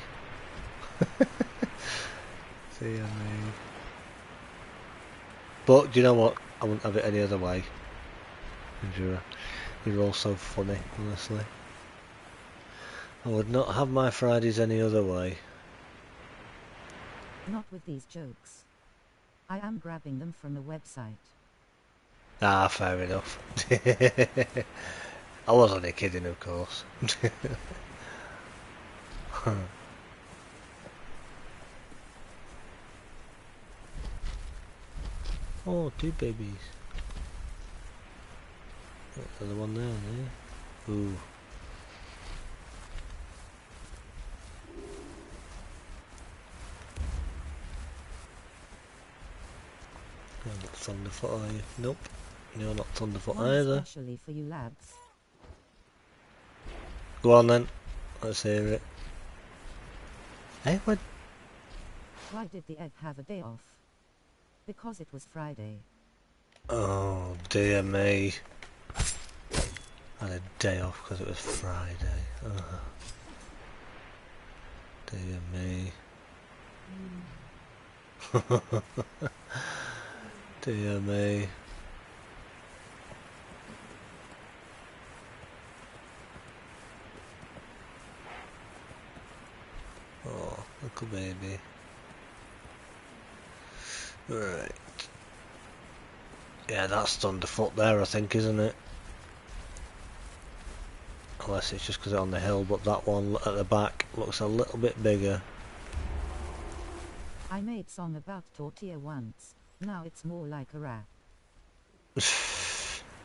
See ya, mate. But do you know what? I wouldn't have it any other way. You're all so funny, honestly. I would not have my Fridays any other way. Not with these jokes. I am grabbing them from the website. Ah, fair enough. I was only kidding, of course. Oh, two babies. Another one there. Ooh. You're not Thunderfoot, are you? Nope. You're not Thunderfoot One either. especially for you lads. Go on then. Let's hear it. Hey, what? Why did the egg have a day off? Because it was Friday. Oh, dear me. I had a day off because it was Friday. Oh. Dear me. Dear me. Oh, little baby. Right. Yeah, that's Thunderfoot there, I think, isn't it? Unless it's just because it's on the hill, but that one at the back looks a little bit bigger. I made song about tortilla once. Now it's more like a rap.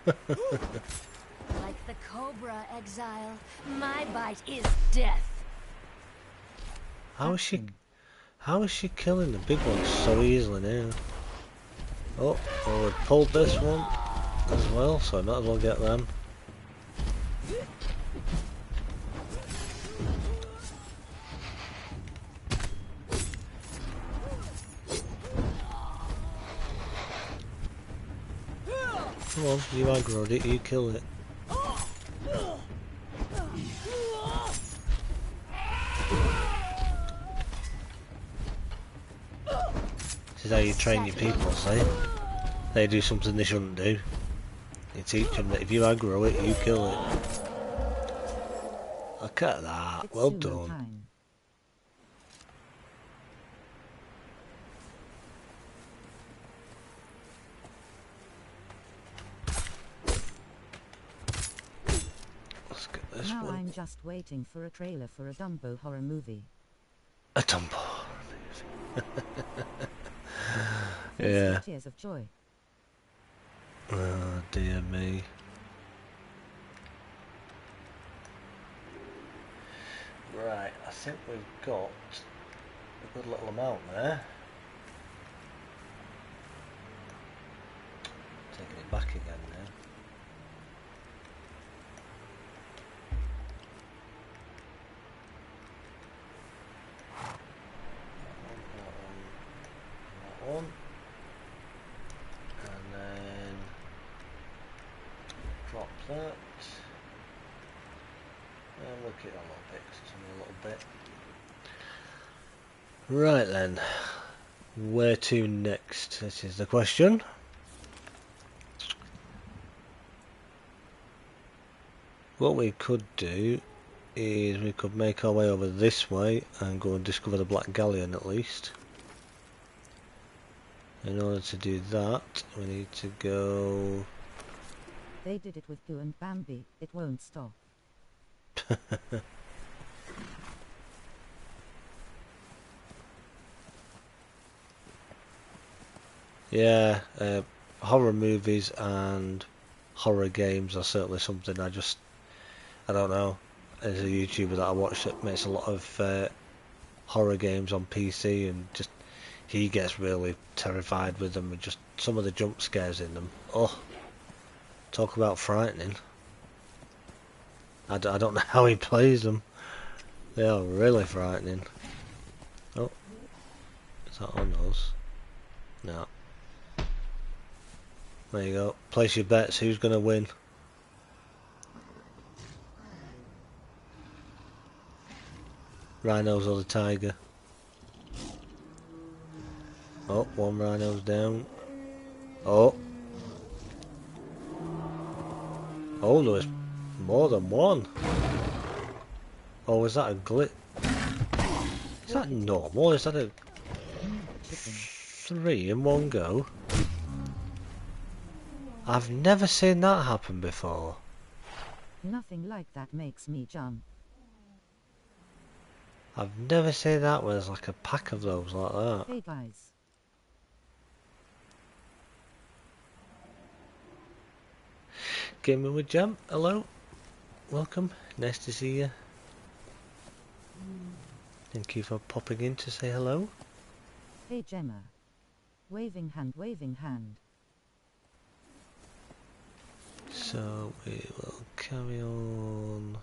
Like the cobra, Exile. My bite is death. How is she killing the big ones so easily now? Oh, well, we've pulled this one as well, so I might as well get them. Come on, you aggroed it, you kill it. This is how you train your people, see? They do something they shouldn't do. You teach them that if you aggro it, you kill it. Look at that, It's well sumo done. time. Let's get this Now one. I'm just waiting for a trailer for a Dumbo horror movie. A Dumbo. Face Yeah. with tears of joy. Oh dear me. Right, I think we've got a good little amount there. Taking it back again now. That one. And then drop that. And look at it a little bit, 'cause it's only a little bit. Right then, where to next? This is the question. What we could do is we could make our way over this way and go and discover the Black Galleon at least. In order to do that, we need to go... They did it with Pooh and Bambi. It won't stop. Yeah, horror movies and horror games are certainly something I don't know, as a YouTuber that I watch that makes a lot of horror games on PC, and just he gets really terrified with them, and just some of the jump scares in them. Oh, talk about frightening. I don't know how he plays them. They are really frightening. Oh, is that on us? No. There you go. Place your bets. Who's going to win? Rhinos or the tiger? Oh, one rhino's down. Oh. Oh, there's more than one. Oh, is that a glitch? Is that normal? Is that a Chicken. 3 in one go? I've never seen that happen before. Nothing like that makes me jump. I've never seen that where there's like a pack of those like that. Hey guys. Gaming with Jam, hello. Welcome. Nice to see you. Thank you for popping in to say hello. Hey Gemma. Waving hand, waving hand. So we will carry on.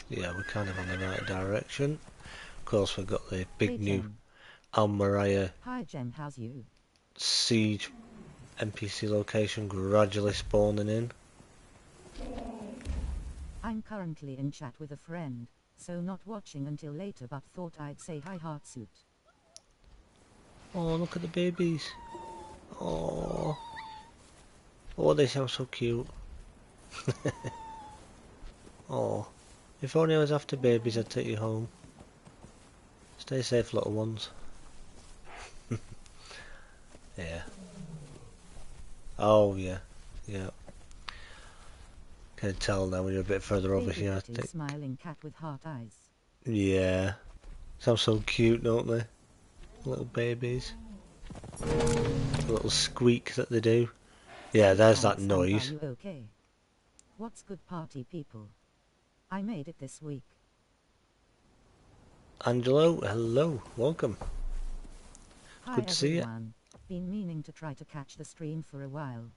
Yeah, we're kind of on the right direction. Of course, we've got the big Hey, new Gem. Almaria Hi Gem, how's you? siege NPC location gradually spawning in. I'm currently in chat with a friend, so not watching until later but thought I'd say hi Heartsuit. Oh, look at the babies. Oh, oh, they sound so cute. Oh, if only I was after babies, I'd take you home. Stay safe, little ones. Yeah. Oh, yeah. Yeah. Can tell now when you're a bit further over Baby here, I kitty think. smiling cat with heart eyes. Yeah. Sound so cute, don't they? Little babies. The little squeak that they do. Yeah, there's that Thanks, and noise. are you okay? What's good party people? I made it this week. Angelo, hello, welcome. Hi Good to see you. everyone. Been meaning to try to catch the stream for a while.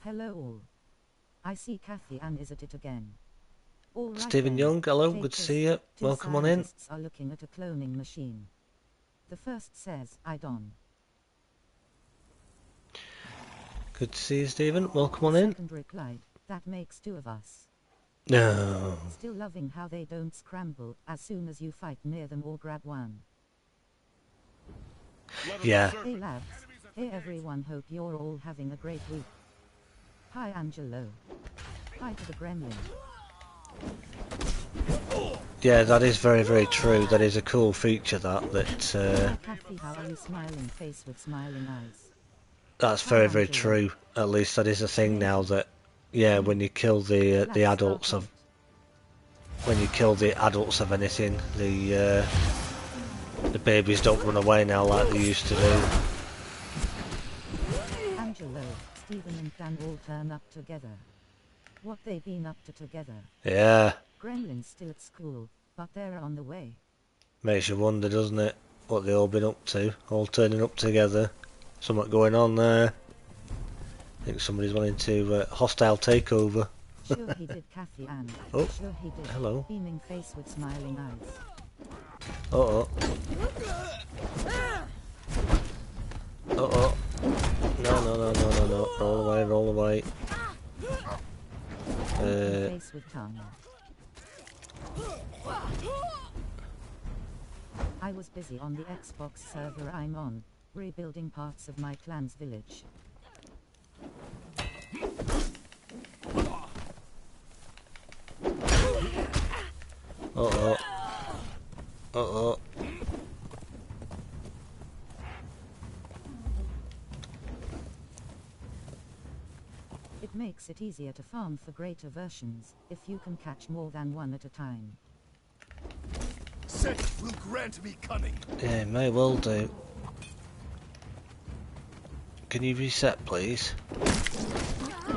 Hello all. I see Kathy Ann is at it again. All right Stephen then. Young, hello, Take good to this. see you. Two Welcome on in. scientists are looking at a cloning machine. The first says, I don't. Good to see you, Stephen. Welcome on The in. second replied, that makes two of us. No. Still loving how they don't scramble as soon as you fight near them or grab one. Yeah. Hey lads. Hey everyone, hope you're all having a great week. Hi Angelo. Hi to the gremlin. Yeah, that is very, very true. That is a cool feature that Hi Kathy, how are you? Smiling face with smiling eyes. that's Hi, very, very Angelo. true. At least that is a thing now Amazing. that, yeah, when you kill the Let's adults start of it. when you kill the adults of anything, the babies don't run away now like they used to do. Angelo, Stephen and Dan all turn up together. What they been up to together? Yeah, Gremlin's still at school, but they're on the way. makes you wonder, doesn't it? What they all been up to, all turning up together. Something going on there. I think somebody's wanting to hostile takeover. Sure he did, Kathy Ann. Oh, Sure he did. hello. Beaming face with smiling eyes. Uh-oh. Uh-oh. No, no, no, no, no, no. Roll away, roll away. Beaming face with tongue. I was busy on the Xbox server I'm on, rebuilding parts of my clan's village. Uh-oh. Uh-oh. It makes it easier to farm for greater versions, if you can catch more than one at a time. Set will grant me cunning. Yeah, may well do. Can you reset, please?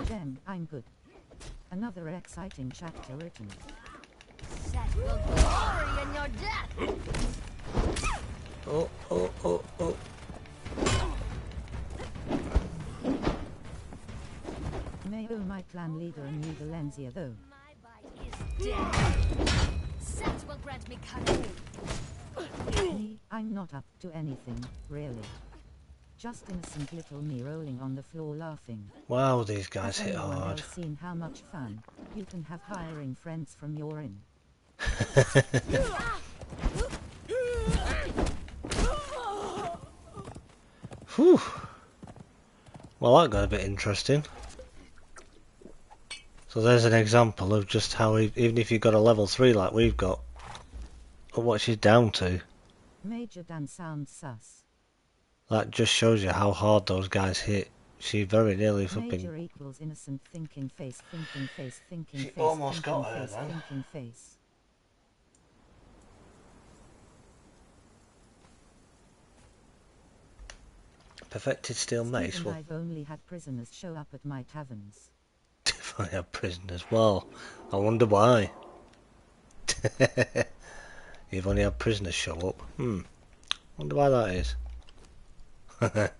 Gem, I'm good. Another exciting chapter written. Set will glory in your death. Oh, oh, oh, oh. May oh my clan leader and you Valencia though. My bite is dead. Set will grant me cunning. Me, I'm not up to anything, really. Just innocent little me rolling on the floor laughing. Wow, these guys Has hit anyone hard. else seen how much fun you can have hiring friends from your inn? Whew. Well, that got a bit interesting. So there's an example of just how, even if you've got a level 3 like we've got, what she's down to. Major Dan sounds sus. That just shows you how hard those guys hit. She very nearly Major flipping... equals innocent thinking face, thinking face, thinking She face, almost thinking got her face, then. thinking face. Perfected steel mace. Steve Well, and I've only had prisoners show up at my taverns. if I have prisoners, well, I wonder why. You've only had prisoners show up. Wonder why that is.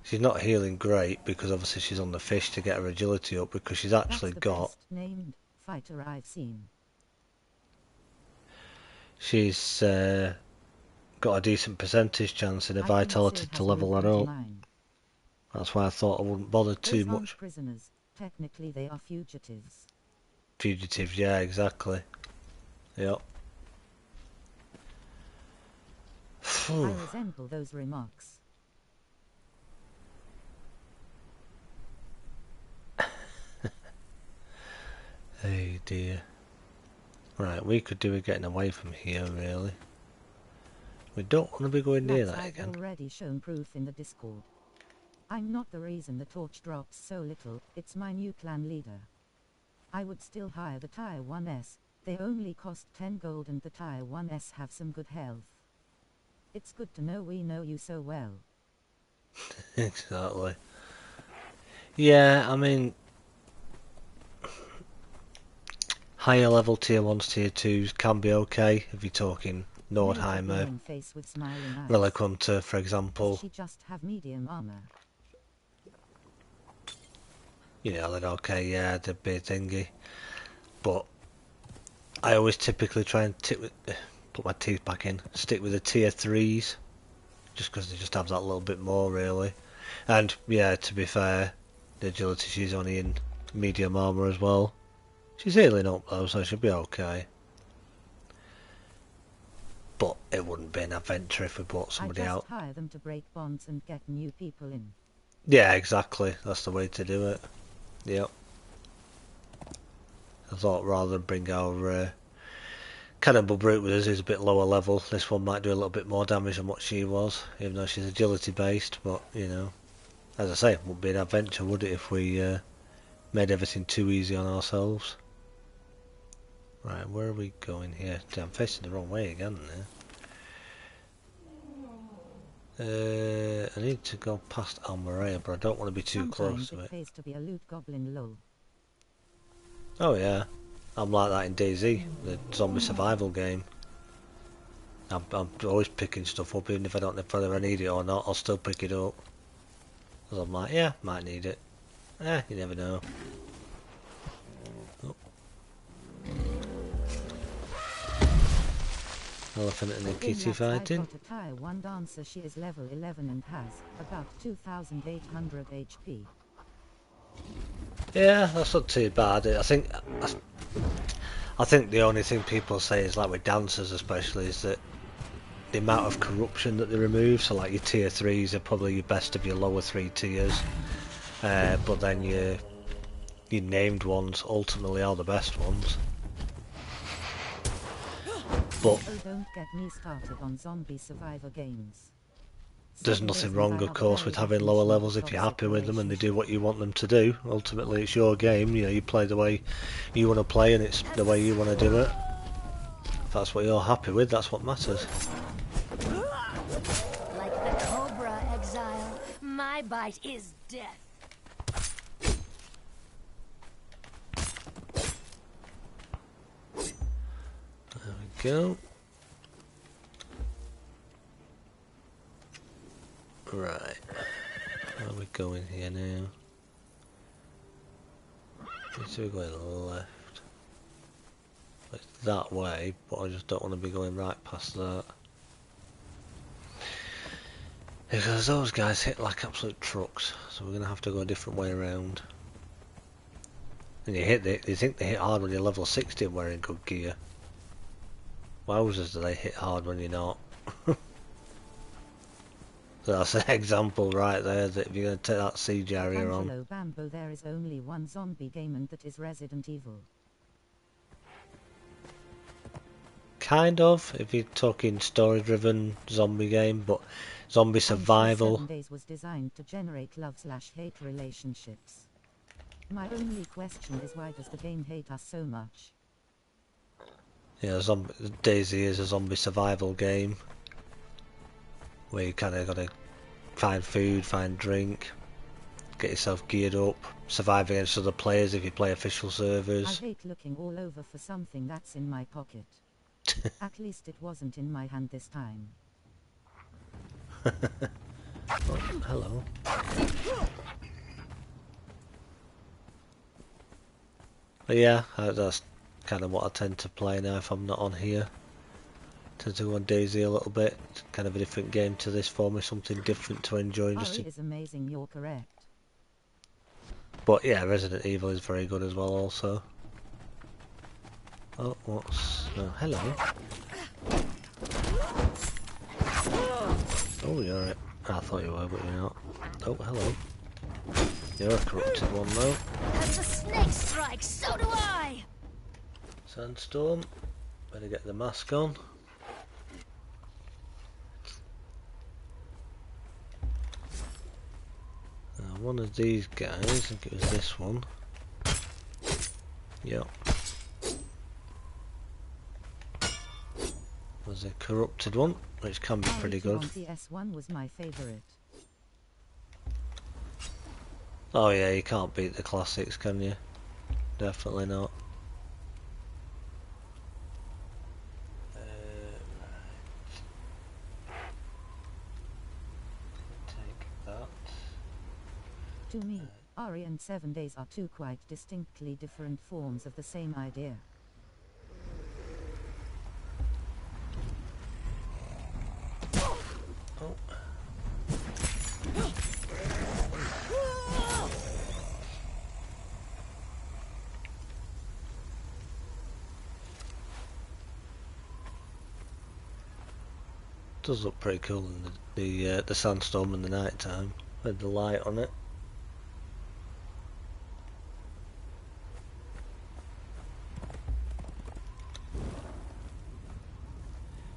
She's not healing great because obviously she's on the fish to get her agility up, because she's actually That's the got... best named fighter I've seen. She's got a decent percentage chance in her I think vitality Sid to has level moved her into up. mine. That's why I thought I wouldn't bother too Those aren't much. prisoners. Technically they are fugitives. Fugitives, yeah, exactly. Yep. I resemble those remarks. Hey dear. Right, we could do with getting away from here, really. We don't want to be going near Lads, that I've again. already shown proof in the Discord. I'm not the reason the torch drops so little, it's my new clan leader. I would still hire the tier 1s, they only cost 10 gold and the tier 1s have some good health. It's good to know we know you so well. Exactly. Yeah, I mean... higher level tier 1s, tier 2s can be okay if you're talking Nordheimer, Major face with smiling eyes. Relic Hunter, for Does example. she just have medium armor? You know, then okay, yeah, they'd be thingy. But I always typically try and put my teeth back in, stick with the tier 3s, just because they just have that little bit more, really. And yeah, to be fair, the agility, she's only in medium armor as well. She's healing up though, so she'll be okay. But it wouldn't be an adventure if we brought somebody I just out. hire them to break bonds and get new people in. Yeah, exactly. That's the way to do it. Yep. I thought rather than bring our Cannibal Brute with us, who's a bit lower level, this one might do a little bit more damage than what she was, even though she's agility based. But, you know, as I say, it wouldn't be an adventure, would it, if we made everything too easy on ourselves. Right, where are we going here? I'm facing the wrong way again now. I need to go past Almeria, but I don't want to be too close to Sometimes it. pays to be a loot goblin lol. Oh yeah, I'm like that in DayZ, the zombie survival game. I'm always picking stuff up, even if I don't know whether I need it or not, I'll still pick it up. Because I'm like, yeah, might need it. You never know. Oh. Elephant and a kitty fighting. I got a tier 1 dancer, she is level 11 and has about 2800 HP. Yeah, that's not too bad. I think the only thing people say is, like with dancers especially, is that the amount of corruption that they remove. So like your tier 3s are probably your best of your lower 3 tiers, but then your named ones ultimately are the best ones. But Oh, don't get me started on zombie survivor games. there's nothing wrong, of course, with having lower levels if you're happy with them and they do what you want them to do. Ultimately, it's your game. You know, you play the way you want to play, and it's the way you want to do it. If that's what you're happy with, that's what matters. Like the cobra, Exile, my bite is death. There we go. Right. Where are we going here now? So we're going left. It's that way, but I just don't want to be going right past that. Because those guys hit like absolute trucks, so we're going to have to go a different way around. And you think they hit hard when you're level 60 and wearing good gear. Wowzers, do they hit hard when you're not. That's an example right there, that if you're going to take that siege area on. Angelo Bambo, there is only one zombie game and that is Resident Evil. Kind of, if you're talking story-driven zombie game, but zombie survival. 7 Days was designed to generate love/hate relationships. My only question is, why does the game hate us so much? Yeah, Daisy is a zombie survival game where you kind of got to find food, find drink, get yourself geared up, survive against other players if you play official I servers. hate looking all over for something that's in my pocket. At least it wasn't in my hand this time. Oh, hello. But yeah, that's kind of what I tend to play now if I'm not on here. Tend to go on Daisy a little bit. It's kind of a different game to this for me, something different to enjoy. It is amazing, you're correct. But yeah, Resident Evil is very good as well also. Oh, hello. Oh, you're it. I thought you were, but you're not. Oh, hello. You're a corrupted one though. As the snake strikes, so do I! Sandstorm. Better get the mask on. One of these guys, I think it was this one. Yep. Was a corrupted one, which can be pretty good. The S1 was my favorite. Oh yeah, you can't beat the classics, can you? Definitely not. Take that. To me, Ori and 7 Days are two quite distinctly different forms of the same idea. Oh. Does look pretty cool in the sandstorm in the night time with the light on it.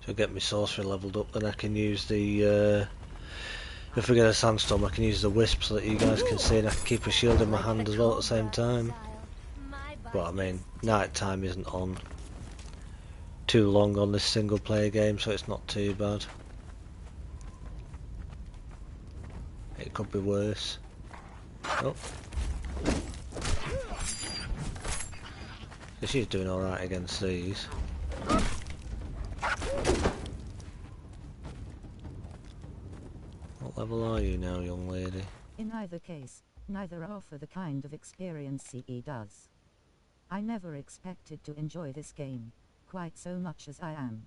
So get my sorcery leveled up, then I can use the if we get a sandstorm I can use the wisp so that you guys can see, and I can keep a shield in my hand as well at the same time. But I mean, night time isn't on too long on this single player game, so it's not too bad. It could be worse. Oh. So she's doing alright against these. What level are you now, young lady? In either case, neither offer the kind of experience CE does. I never expected to enjoy this game quite so much as I am.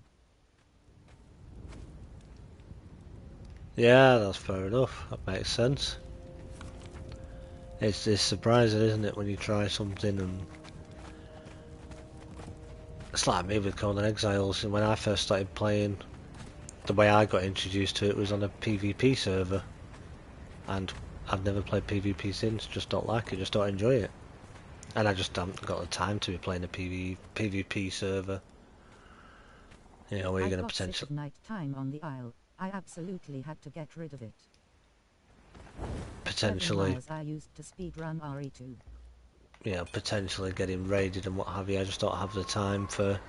Yeah, that's fair enough. That makes sense. It's surprising, isn't it, when you try something and... It's like me with Conan Exiles, and when I first started playing, the way I got introduced to it was on a PvP server. And I've never played PvP since, just don't like it, just don't enjoy it. And I just haven't got the time to be playing a PvP server. You know, where you're going to potentially... night time on the Isle. I absolutely had to get rid of it. Potentially... I used to speedrun RE2. Yeah, potentially getting raided and what have you. I just don't have the time for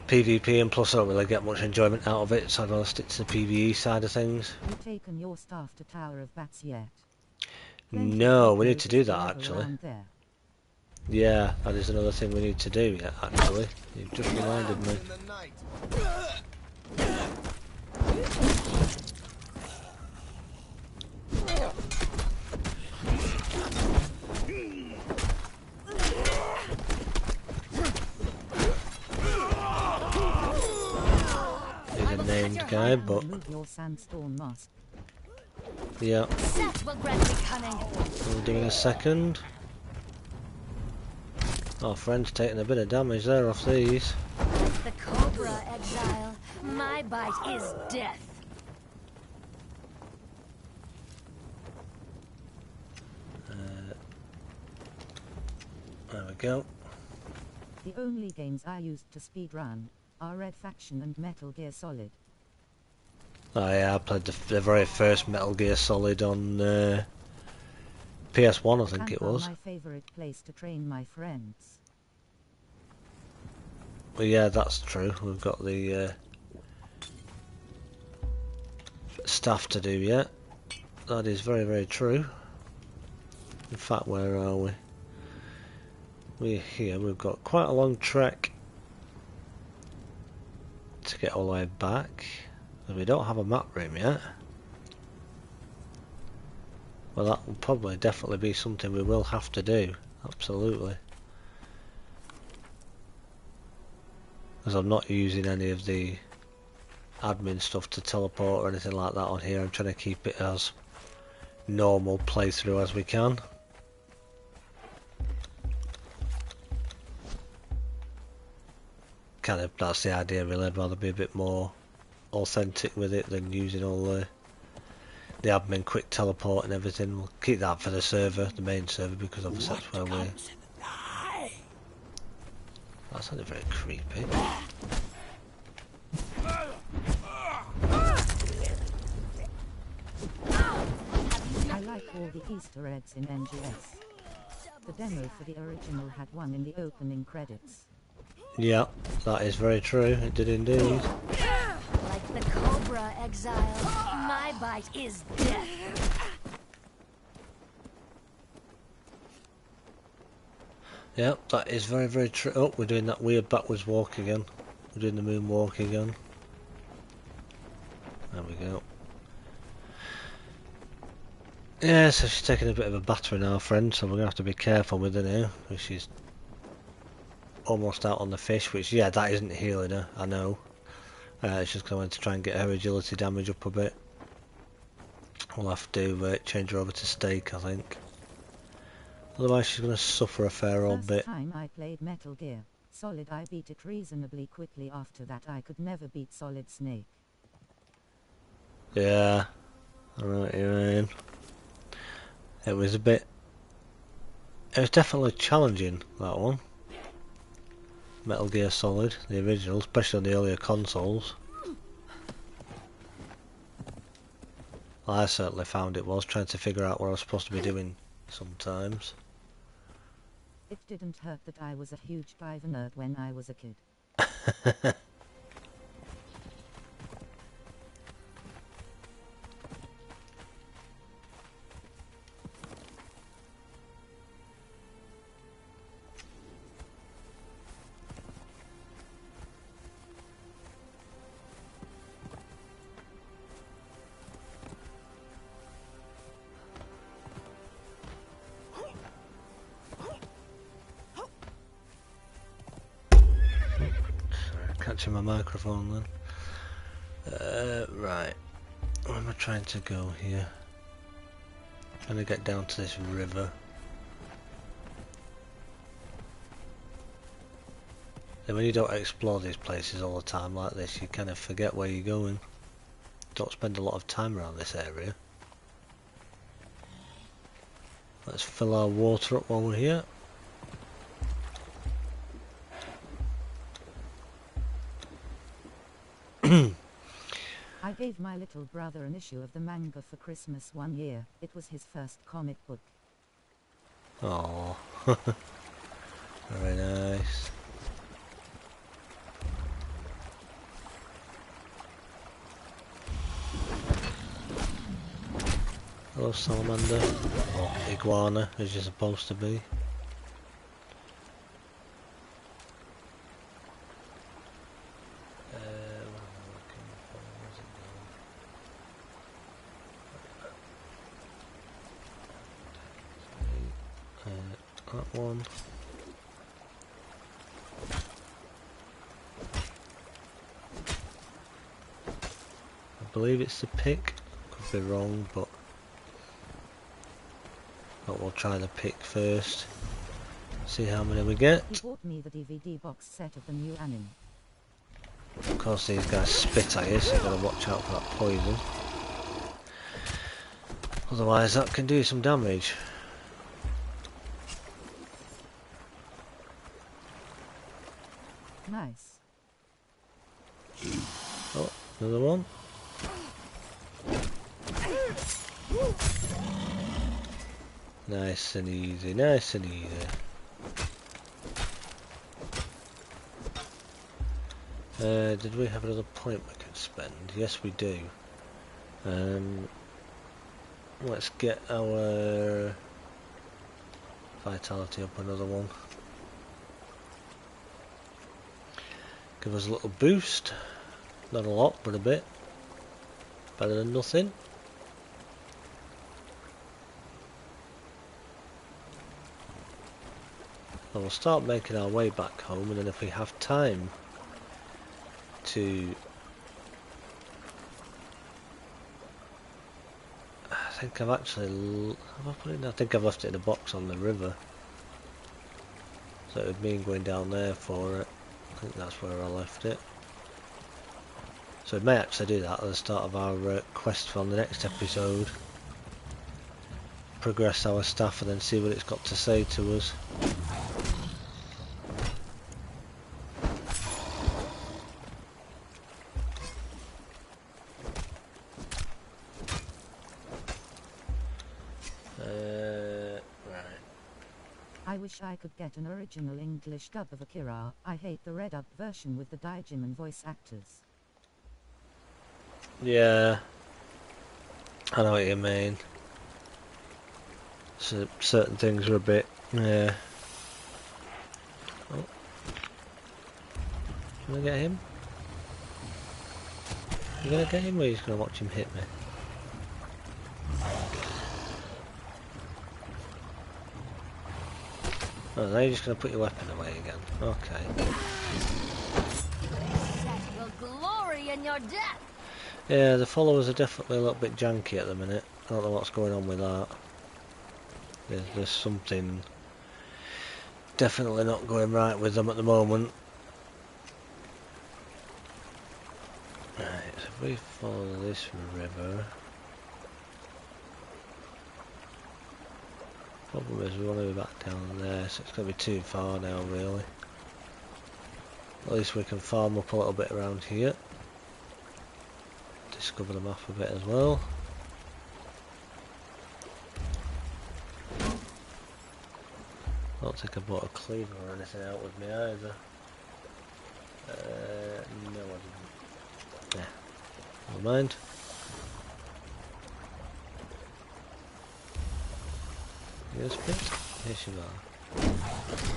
PvP, and plus I don't really get much enjoyment out of it, so I'd rather stick to the PvE side of things. You taken your staff to Tower of Bats yet? No, we need to do that actually. Yeah, that is another thing we need to do, yeah, actually. You've just reminded me. He's a named guy, but... Yeah. We'll do in a second. Our friend's taking a bit of damage there off these. The Cobra, Exile. My bite is death. go. The only games I used to speedrun are Red Faction and Metal Gear Solid. Oh yeah, I played the very first Metal Gear Solid on PS1, I think Camp it are was. my favorite place to train my friends. Well, yeah, that's true. We've got the stuff to do yet. That is very, very true. In fact, where are we? We're here. We've got quite a long trek to get all the way back. And we don't have a map room yet. Well, that will probably definitely be something we will have to do. Absolutely. Because I'm not using any of the admin stuff to teleport or anything like that on here. I'm trying to keep it as normal playthrough as we can. Kind of, that's the idea really. I'd rather be a bit more authentic with it than using all the admin quick teleport and everything. We'll keep that for the server, the main server, because obviously that's where we're... That sounded very creepy. I like all the Easter eggs in NGS. The demo for the original had one in the opening credits. Yeah, that is very true. It did indeed. Like the Cobra, Exiles. My bite is death. Yeah, that is very, very true. Oh, we're doing that weird backwards walk again. We're doing the moonwalk again. There we go. Yeah, so she's taking a bit of a battering, our friend, so we're going to have to be careful with her now. She's almost out on the fish, which, yeah, that isn't healing her, I know. It's just going to try and get her agility damage up a bit. We'll have to change her over to steak, I think. Otherwise she's going to suffer a fair old bit. First time I played Metal Gear Solid, I beat it reasonably quickly. After that I could never beat Solid Snake. Yeah, I know what you mean. It was definitely challenging, that one. Metal Gear Solid, the original, especially on the earlier consoles. I certainly found it was, trying to figure out what I was supposed to be doing sometimes. It didn't hurt that I was a huge diver nerd when I was a kid. Catching my microphone then. Right. Where am I trying to go here? Trying to get down to this river. And when you don't explore these places all the time like this, you kind of forget where you're going. Don't spend a lot of time around this area. Let's fill our water up while we're here. I gave my little brother an issue of the manga for Christmas one year. It was his first comic book. Oh, very nice. Hello, salamander, or iguana, as you're supposed to be. That one. I believe it's the pick. Could be wrong, but we'll try the pick first. See how many we get. He bought me the DVD box set of the new anime. Of course, these guys spit at you, so you've got to watch out for that poison. Otherwise, that can do some damage. Another one. Nice and easy, nice and easy. Did we have another point we could spend? Yes, we do. Let's get our vitality up another one. Give us a little boost. Not a lot, but a bit. Better than nothing. And we'll start making our way back home, and then if we have time to... I think I've actually... Have I put it in? I think I've left it in a box on the river. So it would mean going down there for it. I think that's where I left it. So we may actually do that at the start of our quest for the next episode. Progress our staff and then see what it's got to say to us. I wish I could get an original English dub of Akira. I hate the red up version with the Digimon voice actors. Yeah, I know what you mean. So certain things are a bit, yeah. Oh. Can I get him? You gonna get him or are you just gonna watch him hit me? Oh, now you're just gonna put your weapon away again. Okay. Will glory in your death. Yeah, the followers are definitely a little bit janky at the minute. I don't know what's going on with that. There's something definitely not going right with them at the moment. Right, so if we follow this river... Problem is we want to be back down there, so it's going to be too far now really. At least we can farm up a little bit around here. Discover the map a bit as well. I don't think I bought a cleaver or anything out with me either. No I didn't. Yeah, never mind. Yes, bit? Yes you are.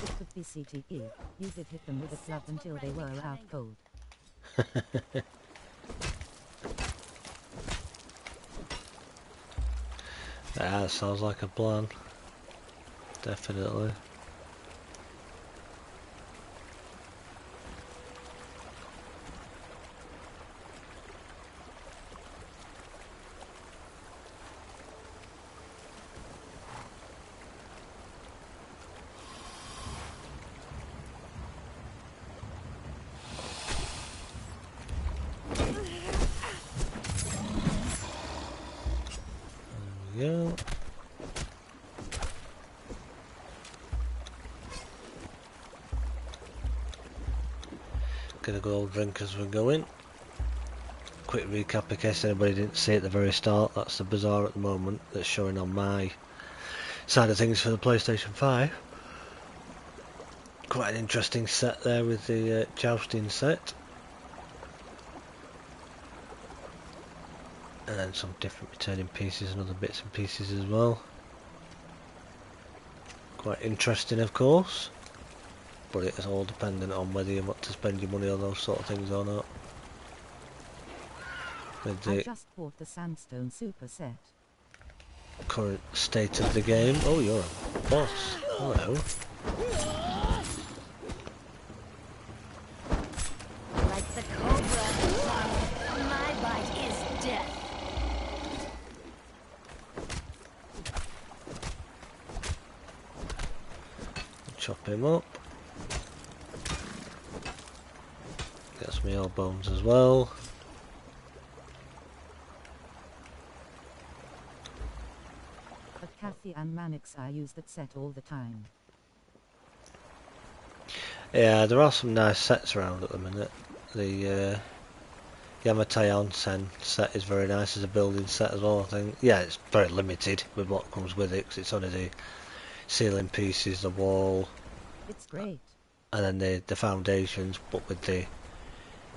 It could be CTE. You did hit them with a club until they were out cold. Yeah, sounds like a plan. Definitely. There we go. Get a good old drink as we're going. Quick recap in case anybody didn't see at the very start, that's the bazaar at the moment that's showing on my side of things for the PlayStation 5. Quite an interesting set there with the jousting set. And then some different returning pieces and other bits and pieces as well. Quite interesting of course. But it is all dependent on whether you want to spend your money on those sort of things or not. With I the just bought the Sandstone Super Set. current state of the game. Oh, you're a boss. Hello. Like the cobra, my bite is death. Chop him up. Get some old bones as well. But Kathy and Mannix I use that set all the time. Yeah, there are some nice sets around at the minute. The Yamatai Onsen set is very nice as a building set as well, I think. Yeah, it's very limited with what comes with it, 'cause it's only the ceiling pieces, the wall, It's great. and then the foundations, but with the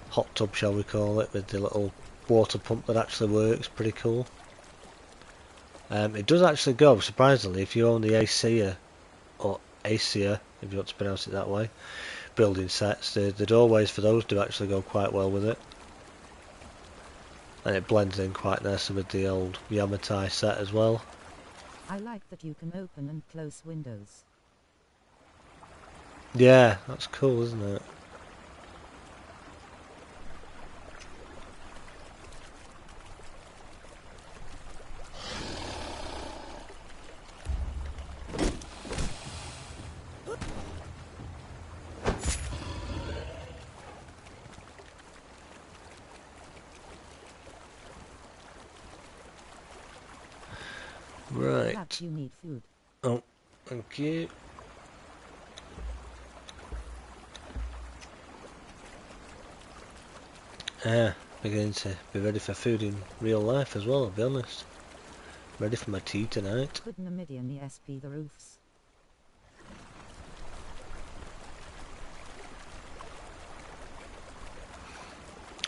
hot tub, shall we call it, with the little water pump that actually works. Pretty cool. It does actually go, surprisingly, if you own the Acia, or Acia, if you want to pronounce it that way, building sets, the doorways for those do actually go quite well with it. And it blends in quite nicely with the old Yamatai set as well. I like that you can open and close windows. Yeah, that's cool, isn't it? Right. Perhaps you need food. Oh, thank you. Beginning to be ready for food in real life as well, I'll be honest. Ready for my tea tonight. Could Namidian ESP the roofs?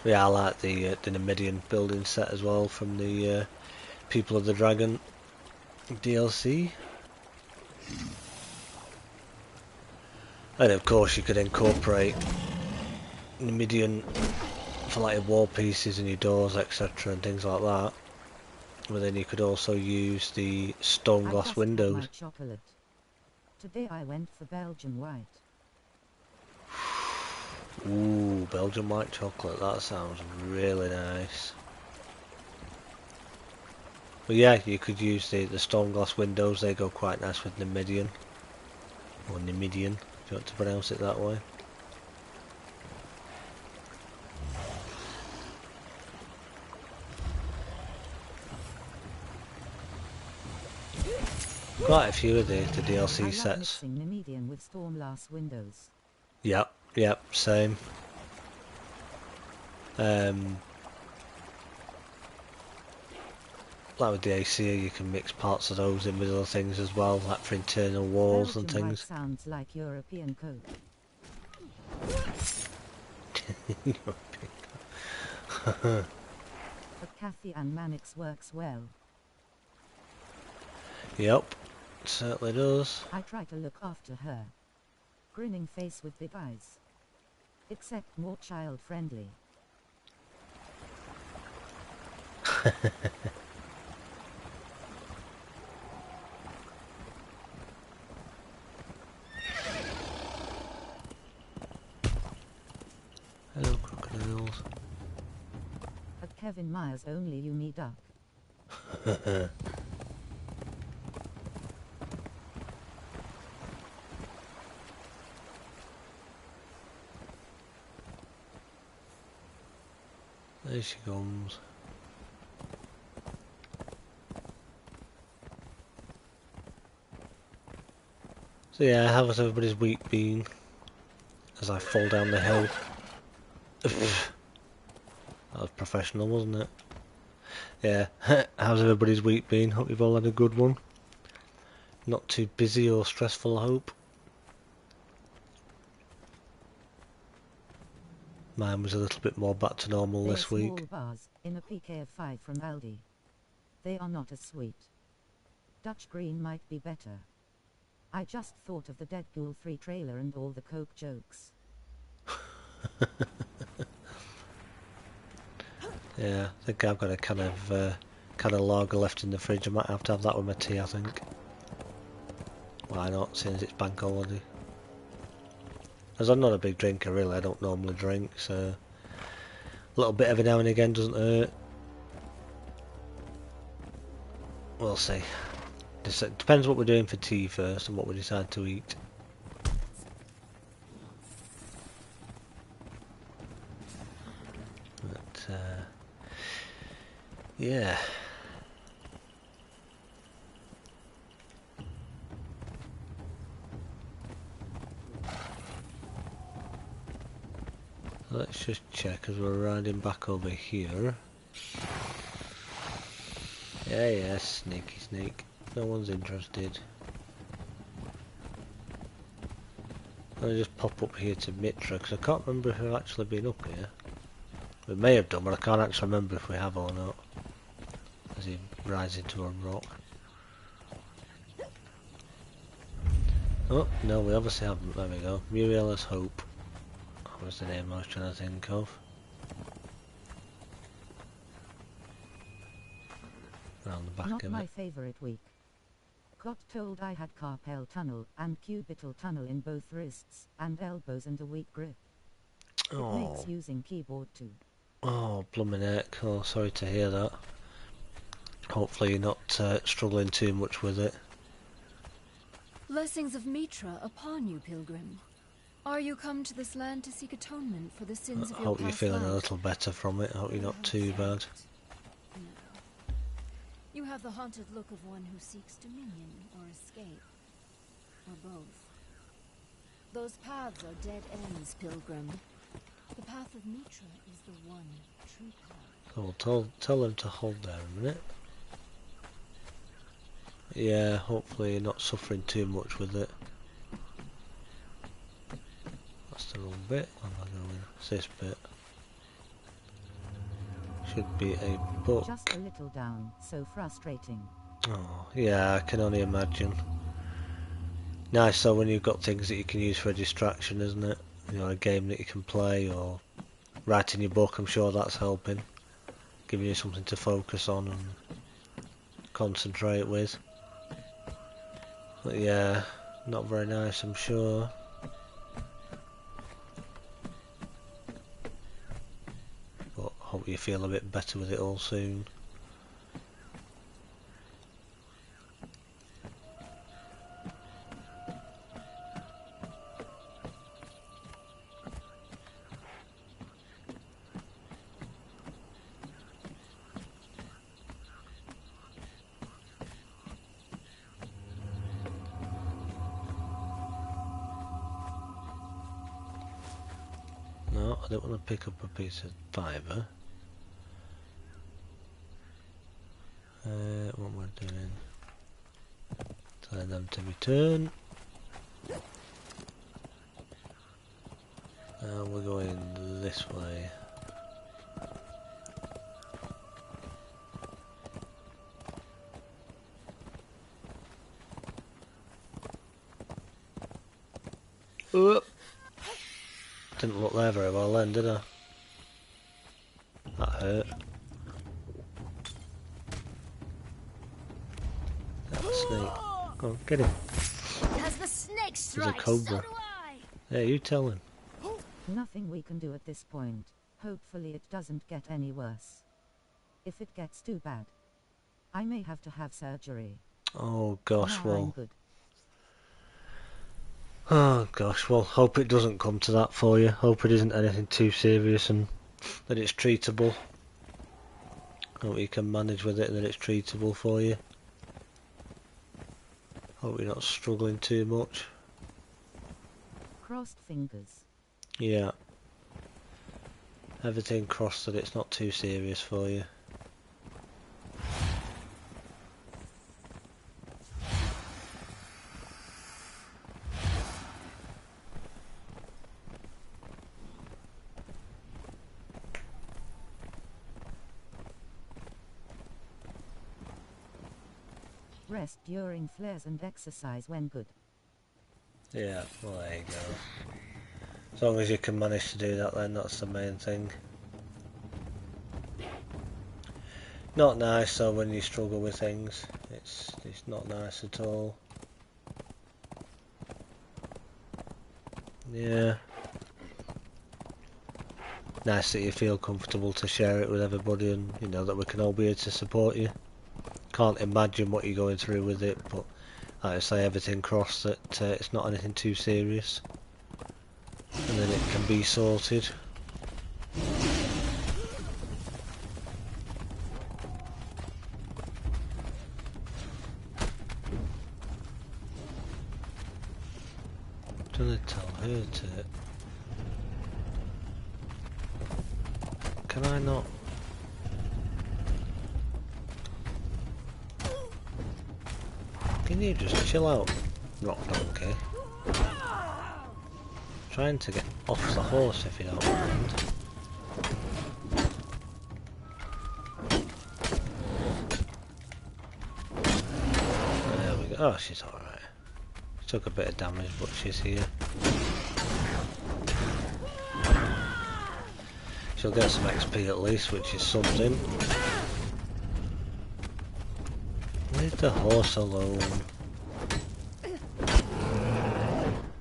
Yeah, I like the Namidian building set as well from the People of the Dragon DLC. And of course you could incorporate Namidian for like your wall pieces and your doors, etc. and things like that. But then you could also use the stone I glass just had windows. my chocolate. Today I went for Belgian white. Ooh, Belgian white chocolate, that sounds really nice. But yeah, you could use the stone glass windows, they go quite nice with Namidian. Or Namidian, if you want to pronounce it that way. Quite a few of the DLC I love sets. mixing Namidian with storm glass windows. Yep, same. Like with the ACA, you can mix parts of those in with other things as well, like for internal walls Belgian and white things. sounds like European Coke. But Kathy and Mannix works well. Yep, it certainly does. I try to look after her. Grinning face with big eyes. Except more child-friendly. Hello, crocodiles. At Kevin Myers only you me duck. There she comes. So yeah, how has everybody's week been? As I fall down the hill. That was professional, wasn't it? Yeah, how's everybody's week been? Hope you've all had a good one. Not too busy or stressful, I hope. Mine was a little bit more back to normal They're this week. small bars, in a PK of 5 from Aldi. They are not as sweet. Dutch green might be better. I just thought of the Deadpool 3 trailer and all the Coke jokes. Yeah, I think I've got a can of lager left in the fridge. I might have to have that with my tea, I think. Why not, since it's bank holiday? As I'm not a big drinker, really, I don't normally drink, so a little bit every now and again doesn't hurt. We'll see. It depends what we're doing for tea first and what we decide to eat. But, yeah. Let's just check as we're riding back over here. Yeah, sneaky sneak. No one's interested. I'll just pop up here to Mitra because I can't remember if we've actually been up here. We may have done, but I can't actually remember if we have or not. As he rides into a rock. Oh, no, we obviously haven't. There we go. Muriela's Hope. That was the name I was trying to think of. Around the back Not of my it. favorite week. Got told I had carpal tunnel and cubital tunnel in both wrists and elbows and a weak grip. It makes using keyboard too. Oh, blooming heck. Oh, sorry to hear that. Hopefully you're not struggling too much with it. Blessings of Mitra upon you, pilgrim. Are you come to this land to seek atonement for the sins of I your hope past you're feeling a life? little better from it. I hope you're not too bad. No. You have the haunted look of one who seeks dominion or escape. Or both. Those paths are dead ends, pilgrim. The path of Mitra is the one true path. So we'll tell them to hold there a minute. Yeah, hopefully you're not suffering too much with it. That's the wrong bit. Where am I going? It's this bit. Should be a book. Just a little down, so frustrating. Oh, yeah, I can only imagine. Nice though when you've got things that you can use for a distraction, isn't it? You know, a game that you can play or writing your book, I'm sure that's helping. Giving you something to focus on and concentrate with. But yeah, not very nice, I'm sure. But hope you feel a bit better with it all soon. No, I don't want to pick up a piece of fibre. What we're doing? Telling them to return. We're going this way. Oop. Didn't look there very well then, did I? That hurt. That snake. Oh, get him. As the snake There's a strikes, cobra. so do I. Yeah, you tell him. Nothing we can do at this point. Hopefully it doesn't get any worse. If it gets too bad, I may have to have surgery. Oh gosh, Now I'm well. good. Oh gosh, well, hope it doesn't come to that for you. Hope it isn't anything too serious and that it's treatable. Hope you can manage with it and that it's treatable for you. Hope you're not struggling too much. Crossed fingers. Yeah. Everything crossed that it's not too serious for you. Rest during flares and exercise when good. Yeah, well there you go. As long as you can manage to do that then, that's the main thing. Not nice though when you struggle with things. It's not nice at all. Yeah. Nice that you feel comfortable to share it with everybody and you know that we can all be here to support you. Can't imagine what you're going through with it, but like I say, everything crossed that it's not anything too serious. And then it can be sorted. I'm trying to tell her to Can I not? Can you just chill out, rock donkey? Trying to get off the horse if you don't mind. There we go. Oh, she's alright. She took a bit of damage, but she's here. She'll get some XP at least, which is something. Leave the horse alone.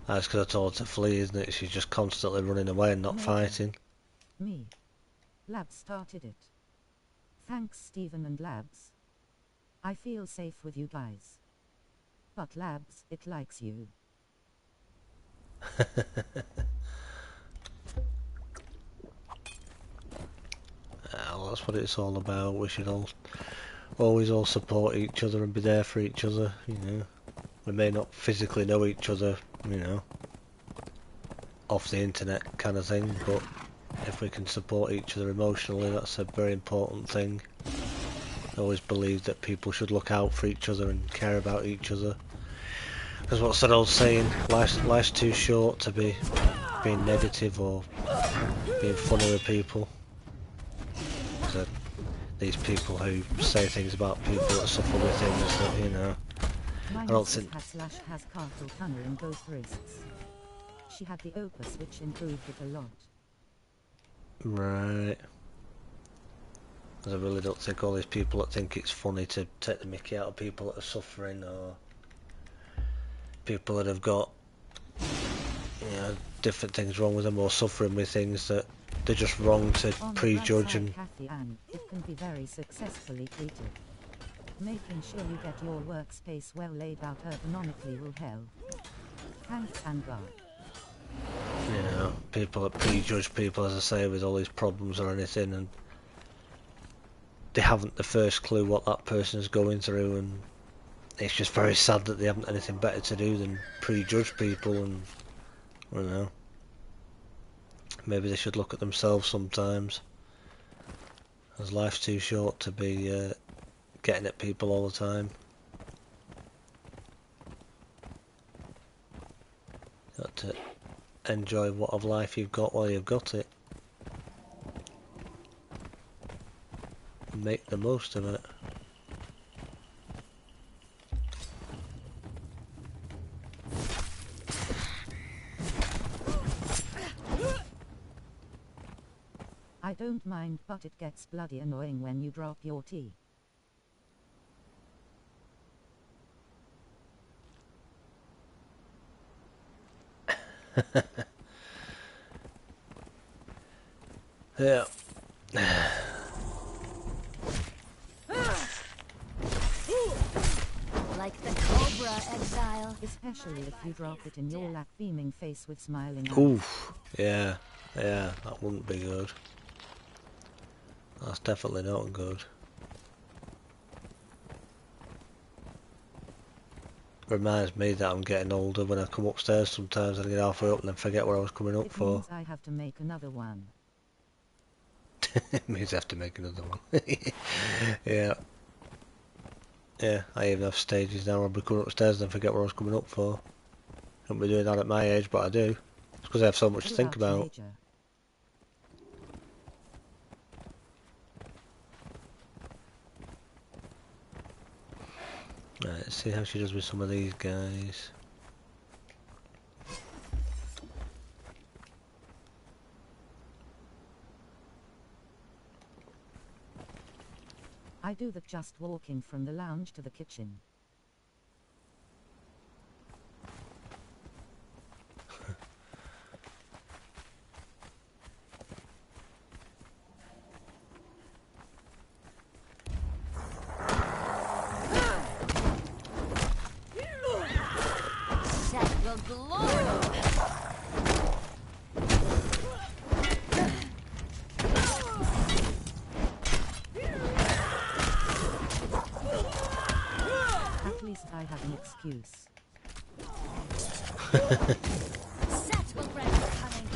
That's because I told her to flee, isn't it? She's just constantly running away and not fighting. Me. Labs started it. Thanks, Stephen and Labs. I feel safe with you guys. But Labs, it likes you. Well, that's what it's all about. We should always all support each other and be there for each other, you know. We may not physically know each other, you know, off the internet kind of thing, but if we can support each other emotionally, that's a very important thing. I always believe that people should look out for each other and care about each other. Because what's that old saying? Life's too short to be being negative or being funny with people. So these people who say things about people that suffer with things that, you know, I don't think... has carpal tunnel in both wrists. She had the opus, which improved it a lot. Right. Because I really don't think all these people that think it's funny to take the mickey out of people that are suffering, or people that have got, you know, different things wrong with them or suffering with things that they're just wrong to prejudge. And Kathy Ann, it can be very successfully treated. Making sure you get your workspace well laid out ergonomically will help. Thanks, and God. You know, people that prejudge people, as I say, with all these problems or anything, and they haven't the first clue what that person is going through, and it's just very sad that they haven't anything better to do than prejudge people. And I don't know, maybe they should look at themselves sometimes, as life's too short to be getting at people all the time. Got to enjoy what of life you've got while you've got it. And make the most of it. I don't mind, but it gets bloody annoying when you drop your tea. Yeah. Like the Cobra, Exile. Especially if you drop it in your lap, beaming face with smiling eyes. Oof. Yeah. Yeah, that wouldn't be good. That's definitely not good. Reminds me that I'm getting older. When I come upstairs sometimes I get halfway up and then forget what I was coming up It for. means I have to make another one. It means I have to make another one. Yeah. Yeah, I even have stages now where I'll be coming upstairs and then forget what I was coming up for. I wouldn't be doing that at my age, but I do. It's because I have so much to think about. Major. Right, let's see how she does with some of these guys. I do that just walking from the lounge to the kitchen. Set will glory. At least I have an excuse. Set will grant your cunning.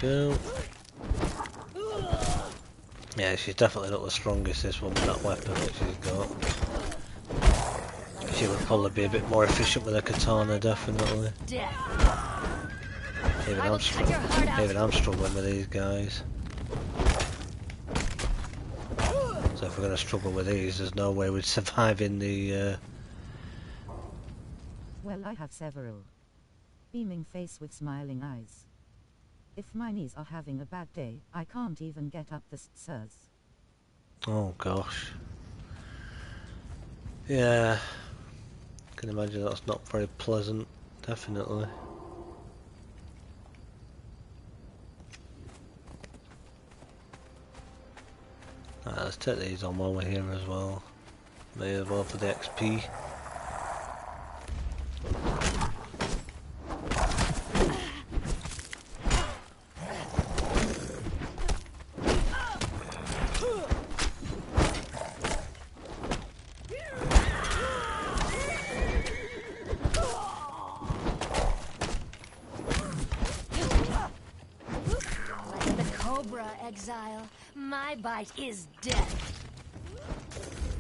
go. Yeah, she's definitely not the strongest, this one, with that weapon that she's got. She would probably be a bit more efficient with a katana, definitely. Even I'm struggling with these guys. So if we're going to struggle with these, there's no way we'd survive in the... Well, I have several. Beaming face with smiling eyes. If my knees are having a bad day, I can't even get up the stairs. Oh gosh. Yeah. I can imagine that's not very pleasant, definitely. Alright, let's take these on while we're here as well. May as well for the XP. Like the cobra, Exile. My bite is death.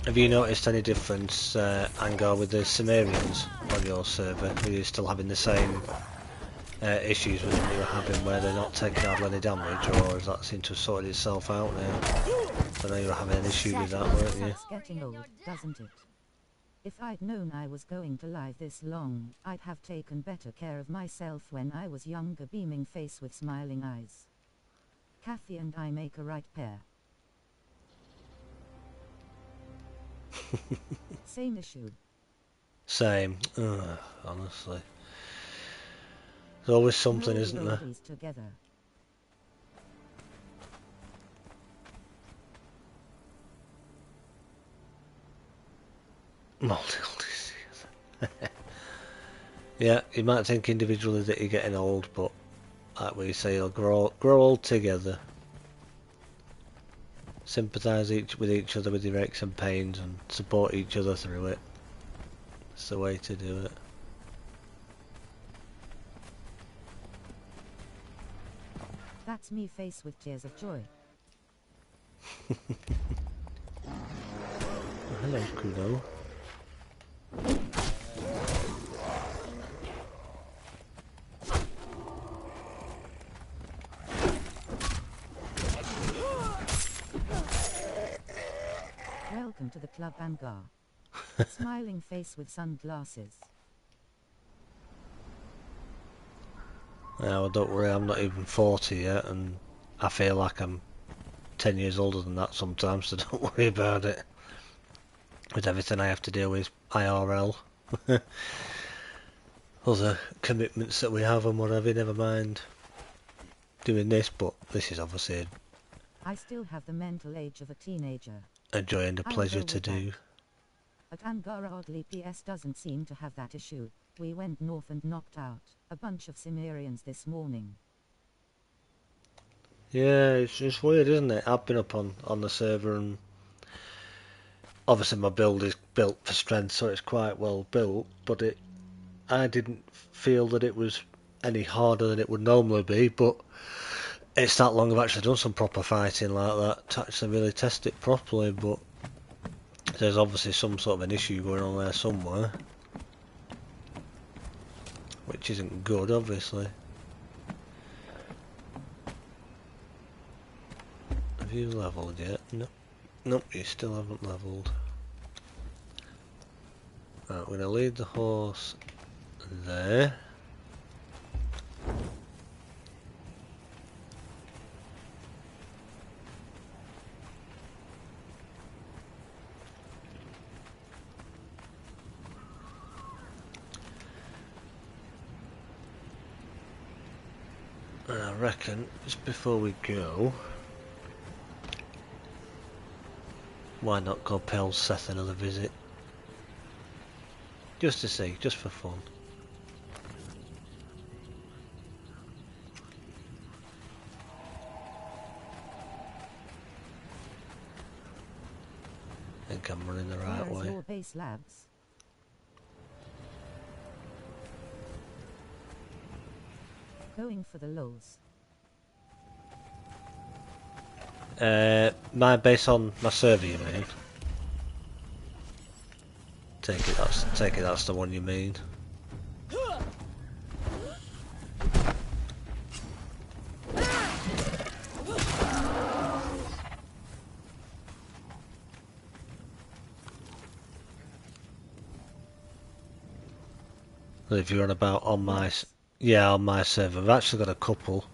Have you noticed any difference, Angar, with the Sumerians on your server? Are you still having the same issues with them that you were having, where they're not taking hardly any damage, or has that seemed to have sorted itself out now? I know you were having an issue with that, weren't you? That's getting old, doesn't it? If I'd known I was going to live this long, I'd have taken better care of myself when I was younger. Beaming face with smiling eyes. Kathy and I make a right pair. Same issue. Same. Ugh, honestly. There's always something, No, isn't we there? always together. Multiple disease. Yeah, you might think individually that you're getting old, but like we say, you'll grow old together. Sympathise with each other with your aches and pains, and support each other through it. It's the way to do it. That's me face with tears of joy. Hello, Kudo. Welcome to the club, Angar. Smiling face with sunglasses. Yeah, well, don't worry, I'm not even 40 yet, and I feel like I'm 10 years older than that sometimes, so don't worry about it. With everything I have to deal with IRL. Other commitments that we have and whatever, never mind doing this, but this is obviously I still have the mental age of a teenager. a joy and a I'll pleasure go to with do. that. But Angara oddly PS doesn't seem to have that issue. We went north and knocked out a bunch of Cimmerians this morning. Yeah, it's weird, isn't it? I've been up on the server, and obviously my build is built for strength, so it's quite well built, but I didn't feel that it was any harder than it would normally be, but it's that long I've actually done some proper fighting like that to actually really test it properly, but there's obviously some sort of an issue going on there somewhere, which isn't good, obviously. Have you levelled yet? No. Nope, you still haven't levelled. Right, we're going to lead the horse there. And I reckon, just before we go, why not go pay Seth another visit? Just to see, just for fun. I think I'm running the right Where's way. your base, labs? Going for the lows. My base on my server, you mean? Take it that's the one you mean. If you're on about on my on my server, I've actually got a couple.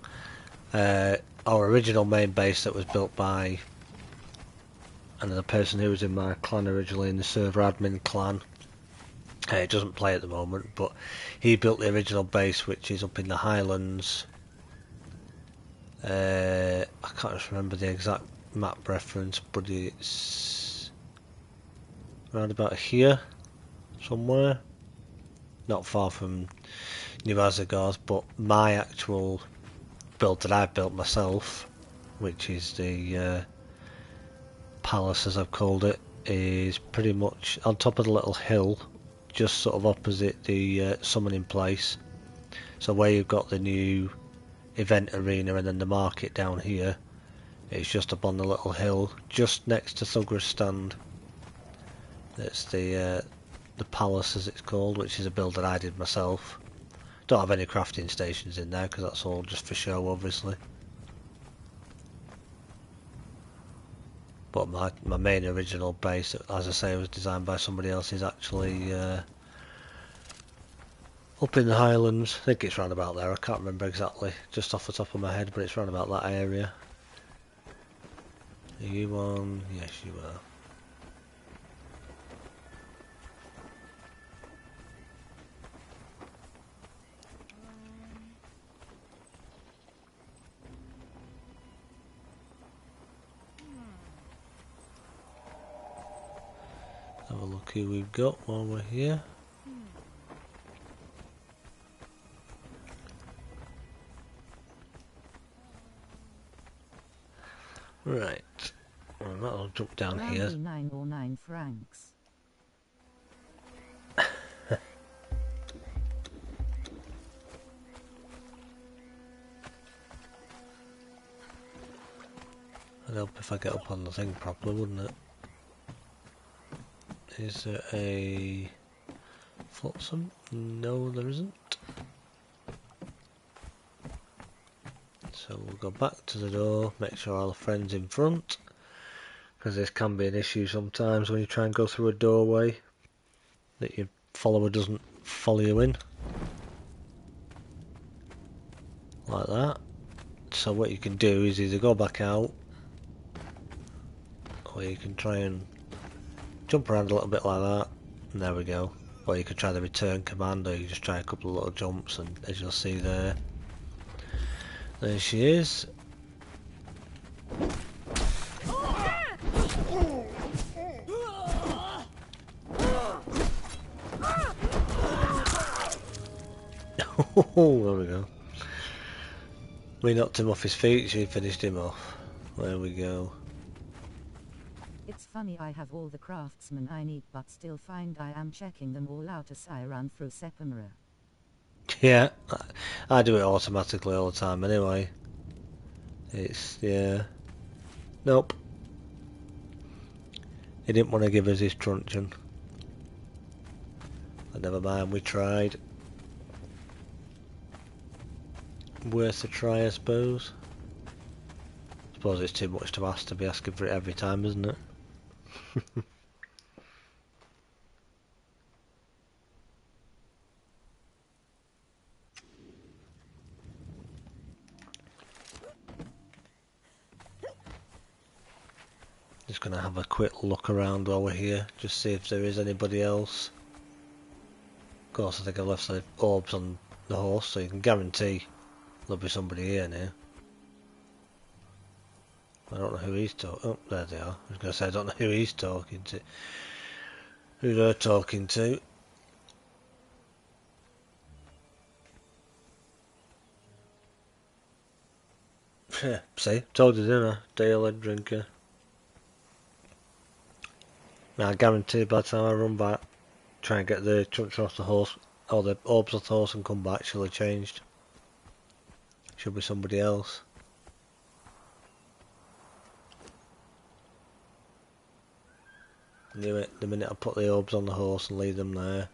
Our original main base that was built by another person who was in my clan originally, in the server admin clan. He doesn't play at the moment, but he built the original base, which is up in the Highlands. I can't just remember the exact map reference, but it's around about here somewhere. Not far from New Azagoth, but my actual build that I built myself, which is the palace as I've called it, is pretty much on top of the little hill, just sort of opposite the summoning place. So where you've got the new event arena and then the market down here, it's just up on the little hill, just next to Thugra's stand. That's the palace as it's called, which is a build that I did myself. Don't have any crafting stations in there because that's all just for show, obviously. But my main original base, as I say, was designed by somebody else, is actually up in the Highlands. I think it's round about there. I can't remember exactly, just off the top of my head, but it's round about that area. Are you on? Yes, you are. Have a look who we've got while we're here. Right. Well, that'll jump down here. 9 or 9 francs. It'd help if I get up on the thing properly, wouldn't it? Is there a flotsam? No, there isn't. So we'll go back to the door, make sure all the friends in front, because this can be an issue sometimes when you try and go through a doorway that your follower doesn't follow you in. Like that. So what you can do is either go back out, or you can try and jump around a little bit like that, and there we go. Or you could try the return command, or you just try a couple of little jumps, and as you'll see there she is. Oh, there we go. We knocked him off his feet, she finished him off. There we go. It's funny I have all the craftsmen I need but still find I am checking them all out as I run through Sepmeru. Yeah, I do it automatically all the time anyway. It's, yeah. Nope. He didn't want to give us his truncheon. But never mind, we tried. Worth a try, I suppose. Suppose it's too much to ask to be asking for it every time, isn't it? Just gonna have a quick look around while we're here, just see if there is anybody else. Of course, I think I've left the orbs on the horse, so you can guarantee there'll be somebody here now. I don't know who he's talking. Oh, there they are. I was gonna say I don't know who he's talking to. Who they're talking to. Yeah, see, told you, didn't I? Day-old drinker. Now I guarantee by the time I run back, try and get the truncheon off the horse, or the orbs off the horse and come back, she'll have changed. Should be somebody else. Knew it the minute I put the orbs on the horse and leave them there.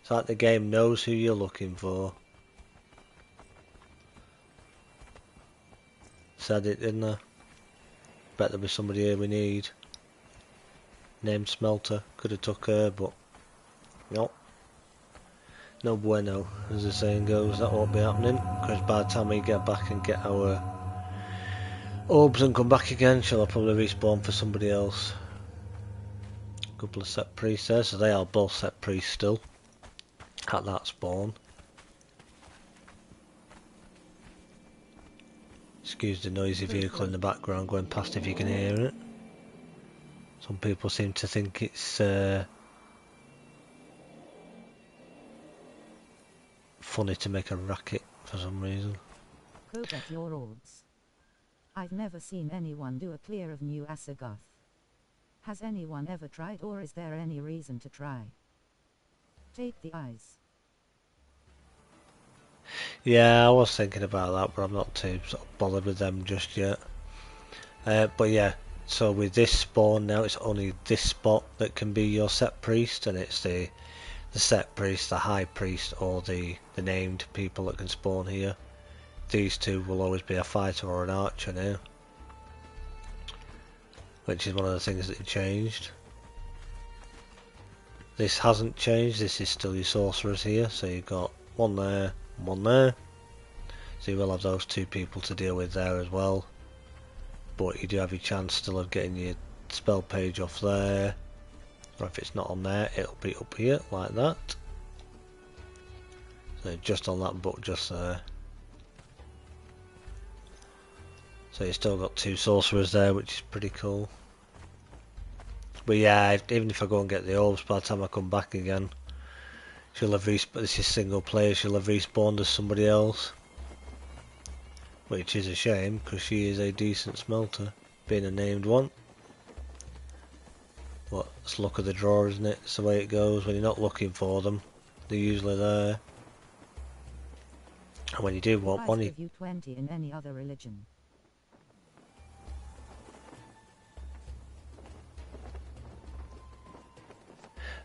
It's like the game knows who you're looking for. Said it, didn't I? Bet there'll be somebody here we need. Named Smelter. Could have took her, but no. No bueno, as the saying goes. That won't be happening, because by the time we get back and get our orbs and come back again, she'll probably respawn for somebody else. A couple of set priests there, so they are both set priests still at that spawn. Excuse the noisy vehicle in the background going past if you can hear it. Some people seem to think it's funny to make a racket for some reason. Go get your orbs. I've never seen anyone do a clear of New Asagoth. Has anyone ever tried, or is there any reason to try? Take the eyes. Yeah, I was thinking about that, but I'm not too sort of bothered with them just yet. But yeah, so with this spawn now, it's only this spot that can be your set priest, and it's the set priest, the high priest, or the named people that can spawn here. These two will always be a fighter or an archer now, which is one of the things that changed. This hasn't changed, this is still your sorcerers here, so you've got one there, one there. So you will have those two people to deal with there as well. But you do have your chance still of getting your spell page off there. Or if it's not on there, it'll be up here, like that. So just on that book just there. So you've still got two sorcerers there, which is pretty cool. But yeah, even if I go and get the orbs, by the time I come back again, she'll have respawned. This is single player, she'll have respawned as somebody else. Which is a shame, because she is a decent smelter, being a named one. But it's luck of the draw, isn't it? It's the way it goes. When you're not looking for them, they're usually there. And when you do want one, give you 20 in any other religion.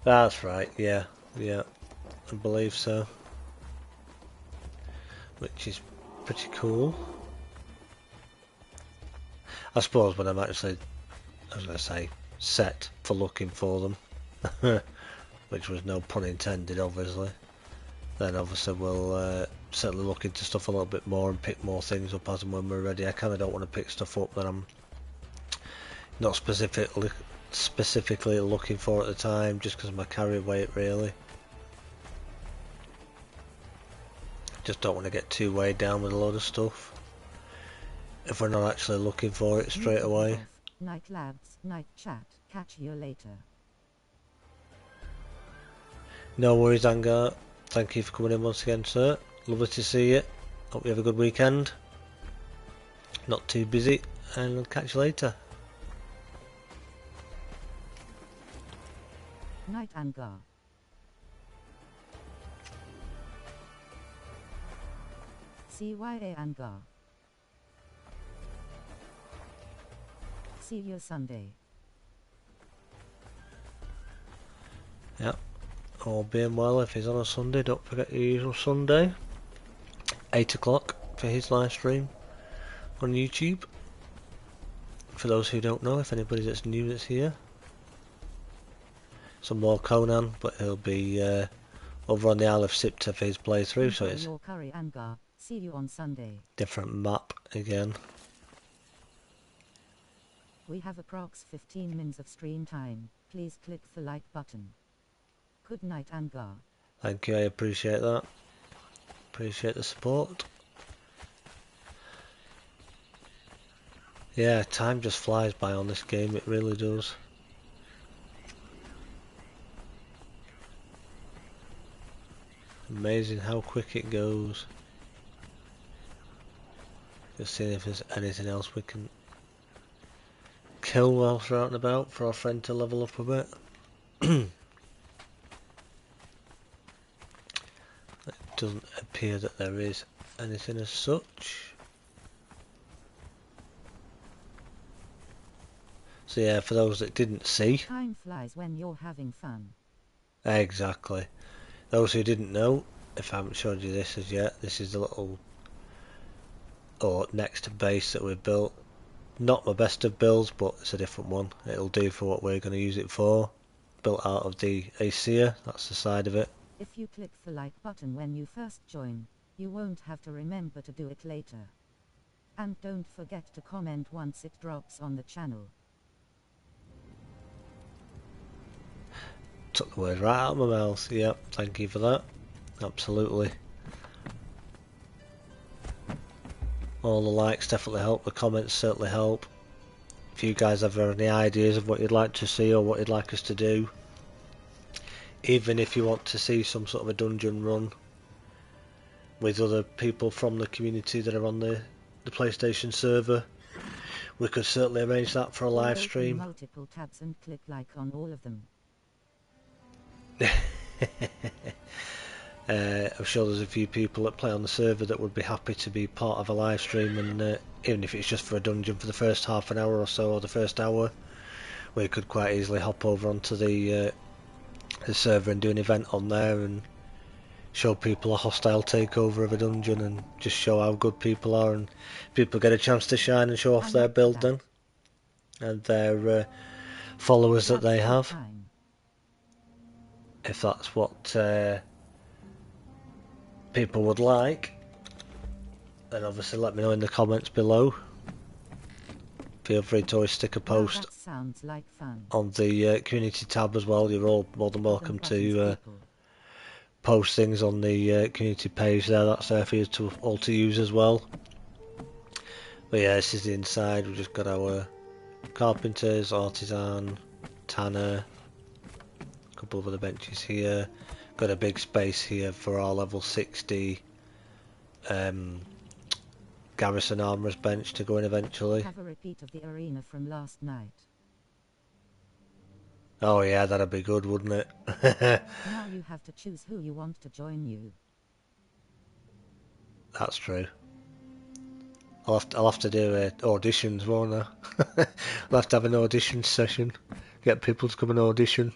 That's right, yeah, I believe so. Which is pretty cool. I suppose when I'm actually, I was going to say, set for looking for them, which was no pun intended obviously, then obviously we'll certainly look into stuff a little bit more and pick more things up as and when we're ready. I kind of don't want to pick stuff up that I'm not specifically looking for at the time, just because of my carry weight really. Just don't want to get too weighed down with a load of stuff if we're not actually looking for it straight away. Night labs, night chat, catch you later. No worries, Angar. Thank you for coming in once again, sir. Lovely to see you. Hope you have a good weekend. Not too busy, and I'll catch you later. Night Angar. CYA Angar. See you Sunday. Yep. All being well, if he's on a Sunday, don't forget your usual Sunday. 8 o'clock for his live stream on YouTube. For those who don't know, if anybody that's new that's here. Some more Conan, but he'll be over on the Isle of Sipta for his playthrough, so it's your curry Angar. See you on Sunday. Different map again. We have approx 15 minutes of stream time. Please click the like button. Good night, Angar. Thank you, I appreciate that. Appreciate the support. Yeah, time just flies by on this game, it really does. Amazing how quick it goes. Just seeing if there's anything else we can kill whilst we're out and about for our friend to level up a bit. It doesn't appear that there is anything as such. So yeah, for those that didn't see, Time flies when you're having fun. exactly. Those who didn't know, if I haven't showed you this as yet, this is the little next base that we've built. Not my best of builds, but it's a different one. It'll do for what we're going to use it for. Built out of the Acer, that's the side of it. If you click the like button when you first join, you won't have to remember to do it later. And don't forget to comment once it drops on the channel. Took the word right out of my mouth. Yep, thank you for that. Absolutely. All the likes definitely help, the comments certainly help. If you guys have any ideas of what you'd like to see or what you'd like us to do, even if you want to see some sort of a dungeon run with other people from the community that are on the PlayStation server, we could certainly arrange that for a live Open stream. multiple tabs and click like on all of them. I'm sure there's a few people that play on the server that would be happy to be part of a live stream, and even if it's just for a dungeon for the first half an hour or so, or the first hour, we could quite easily hop over onto the server and do an event on there and show people a hostile takeover of a dungeon and just show how good people are, and people get a chance to shine and show off their build then, and their followers that they have. If that's what people would like, then obviously let me know in the comments below. Feel free to always stick a post That sounds like fun. on the community tab as well. You're all more than welcome to post things on the community page there. That's there for you to all to use as well. But yeah, this is the inside. We've just got our carpenters, artisan, tanner, a couple of other benches here. Got a big space here for our level 60 garrison armourer's bench to go in eventually. Have a repeat of the arena from last night. Oh yeah, that'd be good, wouldn't it? Now you have to choose who you want to join you. That's true. I'll have to do auditions, won't I? I'll have to have an audition session. Get people to come and audition.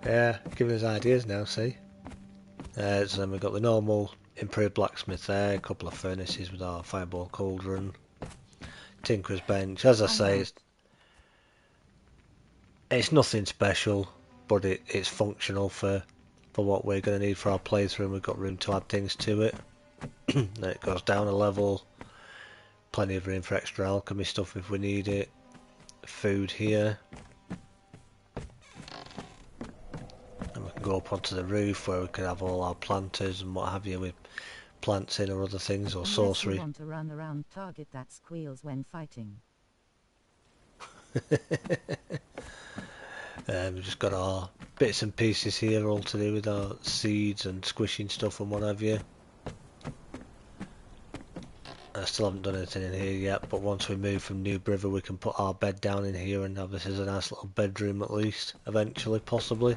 Yeah, giving us ideas now, see? So then we've got the normal improved blacksmith there, a couple of furnaces with our fireball cauldron, tinker's bench. As I say, it's nothing special, but it's functional for what we're going to need for our playthrough, and we've got room to add things to it. Then it goes down a level, plenty of room for extra alchemy stuff if we need it. Food here. And we can go up onto the roof where we can have all our planters and what have you with plants in or other things, or Unless sorcery. you want to run around target that squeals when fighting. We've just got our bits and pieces here all to do with our seeds and squishing stuff and what have you. I still haven't done anything in here yet, but once we move from New River we can put our bed down in here and have this as a nice little bedroom at least, eventually, possibly.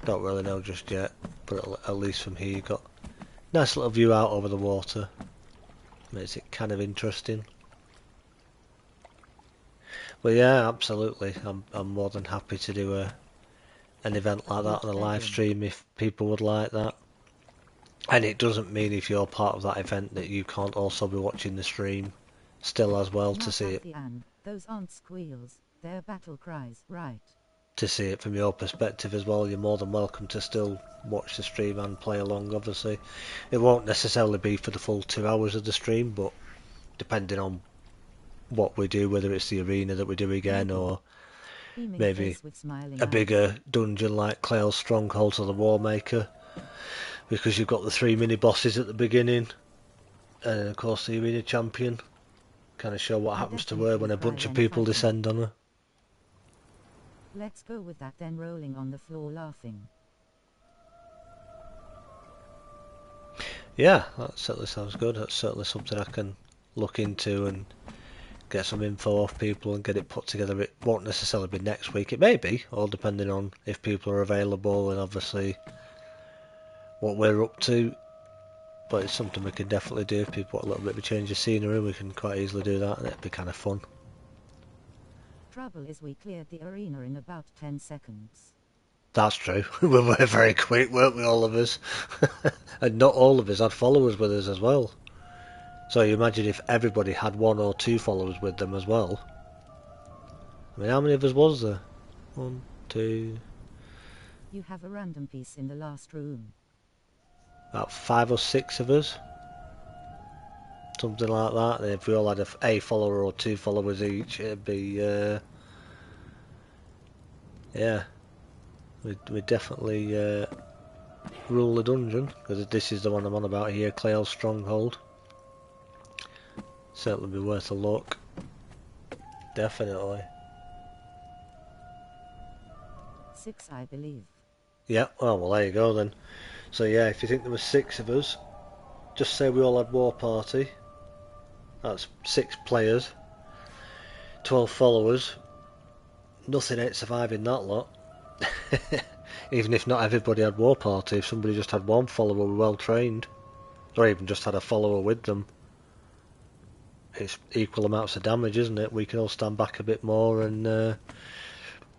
Don't really know just yet, but at least from here you've got a nice little view out over the water. Makes it kind of interesting. But yeah, absolutely, I'm more than happy to do an event like that on a live stream if people would like that. And it doesn't mean if you're part of that event that you can't also be watching the stream still as well to see it. Those aren't squeals, they're battle cries, right? To see it from your perspective as well, you're more than welcome to still watch the stream and play along, obviously. It won't necessarily be for the full 2 hours of the stream, but depending on what we do, whether it's the arena that we do again or maybe a bigger dungeon like Clail's Stronghold or the Warmaker, because you've got the 3 mini bosses at the beginning and of course the arena champion, kind of show what happens to her when a bunch of people descend on her. Let's go with that then, rolling on the floor laughing. Yeah, that certainly sounds good. That's certainly something I can look into and get some info off people and get it put together. It won't necessarily be next week, it may be, all depending on if people are available and obviously what we're up to, but it's something we can definitely do. If people want a little bit of a change of scenery, we can quite easily do that, and it'd be kind of fun. trouble is we cleared the arena in about 10 seconds. That's true. We were very quick, weren't we, all of us? And not all of us had followers with us as well. So you imagine if everybody had 1 or 2 followers with them as well. I mean, how many of us was there? 1, 2... You have a random piece in the last room. About 5 or 6 of us. Something like that. And if we all had a follower or 2 followers each, it'd be... yeah. We'd definitely rule the dungeon. Because this is the one I'm on about here, Clael's Stronghold. Certainly be worth a look. Definitely. 6, I believe. Yeah, well there you go then. So yeah, if you think there were 6 of us, just say we all had War Party. That's 6 players, 12 followers. Nothing ain't surviving that lot. Even if not everybody had War Party, if somebody just had 1 follower well trained, or even just had a follower with them, it's equal amounts of damage, isn't it? We can all stand back a bit more and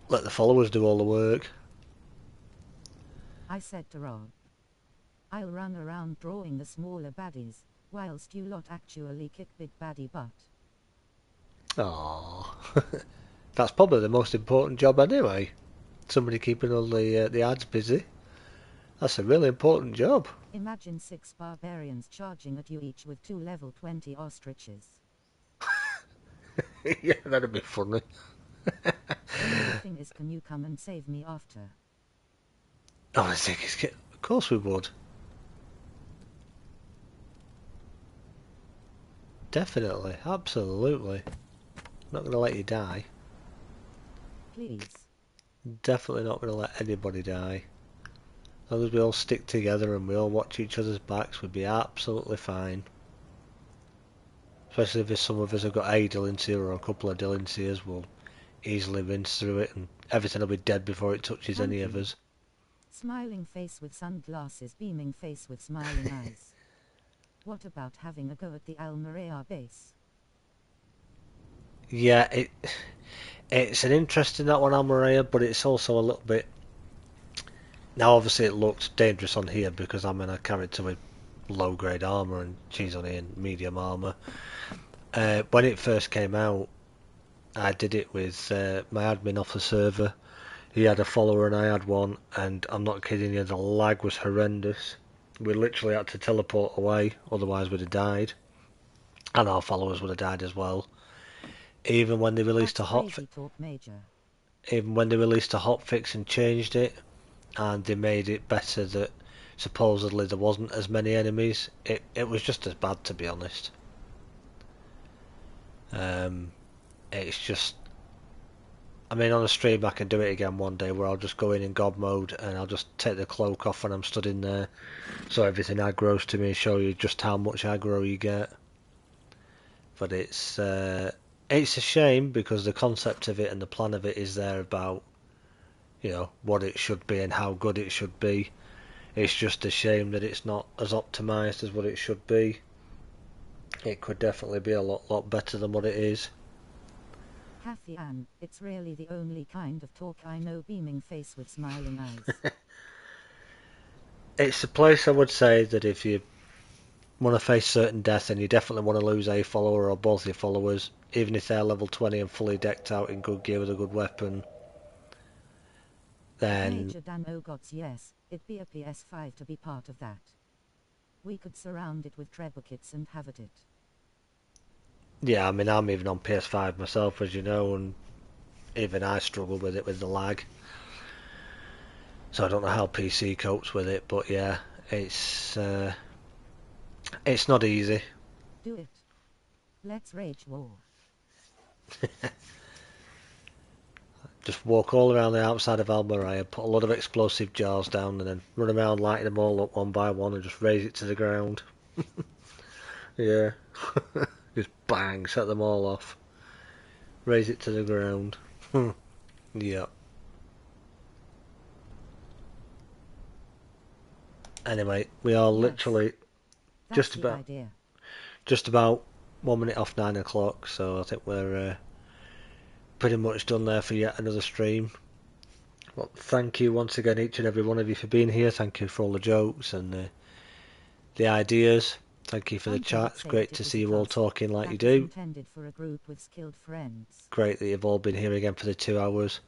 let the followers do all the work. I said to Rob, I'll run around drawing the smaller baddies, whilst you lot actually kick big baddie butt. Aww. That's probably the most important job anyway. Somebody keeping all the ads busy. That's a really important job. Imagine 6 barbarians charging at you each with 2 level 20 ostriches. Yeah, that'd be funny. The thing is, can you come and save me after? Oh, I think of course we would. Definitely, absolutely. Not going to let you die. Please. Definitely not going to let anybody die. As long as we all stick together and we all watch each other's backs, we'd be absolutely fine. Especially if some of us have got a Delancey or a couple of Delanceys, we'll easily rinse through it and everything will be dead before it touches any of us. Smiling face with sunglasses, beaming face with smiling eyes. What about having a go at the Almeria base? Yeah, it's an interesting that one, Almeria, but it's also a little bit... Now obviously it looks dangerous on here because I'm in a character with low grade armour and she's only in medium armour. When it first came out, I did it with my admin off the server. He had a follower and I had one, and I'm not kidding you, the lag was horrendous. We literally had to teleport away, otherwise we'd have died. And our followers would have died as well. Even when they released even when they released a hotfix and changed it, and they made it better that supposedly there wasn't as many enemies, it was just as bad, to be honest. It's just, I mean, on a stream I can do it again one day where I'll just go in God mode and I'll just take the cloak off when I'm stood in there, so everything aggroes to me and show you just how much aggro you get. But it's a shame because the concept of it and the plan of it is there about, you know, what it should be and how good it should be. It's just a shame that it's not as optimised as what it should be. It could definitely be a lot better than what it is. Kathy Ann, it's really the only kind of talk I know, beaming face with smiling eyes. It's a place I would say that if you want to face certain death and you definitely want to lose a follower or both your followers, even if they're level 20 and fully decked out in good gear with a good weapon, then... Major Dan Ogots, yes, it'd be a PS5 to be part of that. We could surround it with trebukits and have it. Yeah, I mean, I'm even on PS5 myself, as you know, and even I struggle with it with the lag. So I don't know how PC copes with it, but yeah, it's not easy. Do it. Let's rage war. Just walk all around the outside of Almeria, put a lot of explosive jars down, and then run around lighting them all up one by one and just raise it to the ground. Yeah. Just bang, set them all off. Raise it to the ground. Yeah. Anyway, we are literally just about 1 minute off 9 o'clock, so I think we're pretty much done there for yet another stream. Well, thank you once again, each and every one of you, for being here. Thank you for all the jokes and the ideas. Thank you for the chat. It's great to see you all talking like you do. Intended for a group with skilled friends. Great that you've all been here again for the 2 hours.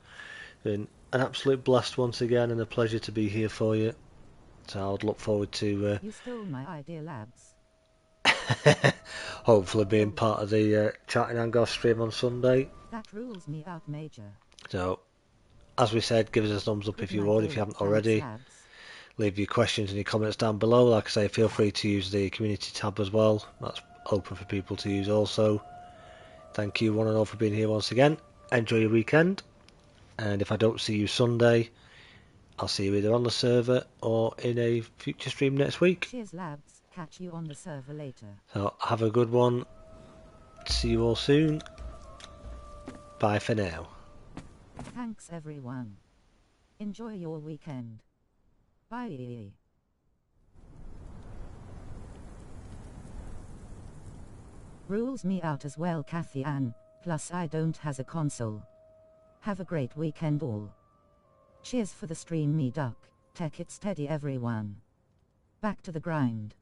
Been an absolute blast once again, and a pleasure to be here for you. So I would look forward to You stole my idea, lads. hopefully being part of the Chatting Angor stream on Sunday. That rules me out, Major. So, as we said, give us a thumbs up if you would, if you haven't already. Leave your questions and your comments down below. Like I say, feel free to use the community tab as well. That's open for people to use also. Thank you one and all for being here once again. Enjoy your weekend. And if I don't see you Sunday, I'll see you either on the server or in a future stream next week. Cheers, lads. Catch you on the server later. So have a good one. See you all soon. Bye for now. Thanks, everyone. Enjoy your weekend. Bye. Rules me out as well, Kathy Ann. Plus I don't has a console. Have a great weekend all. Cheers for the stream, me duck. Take it steady, everyone. Back to the grind.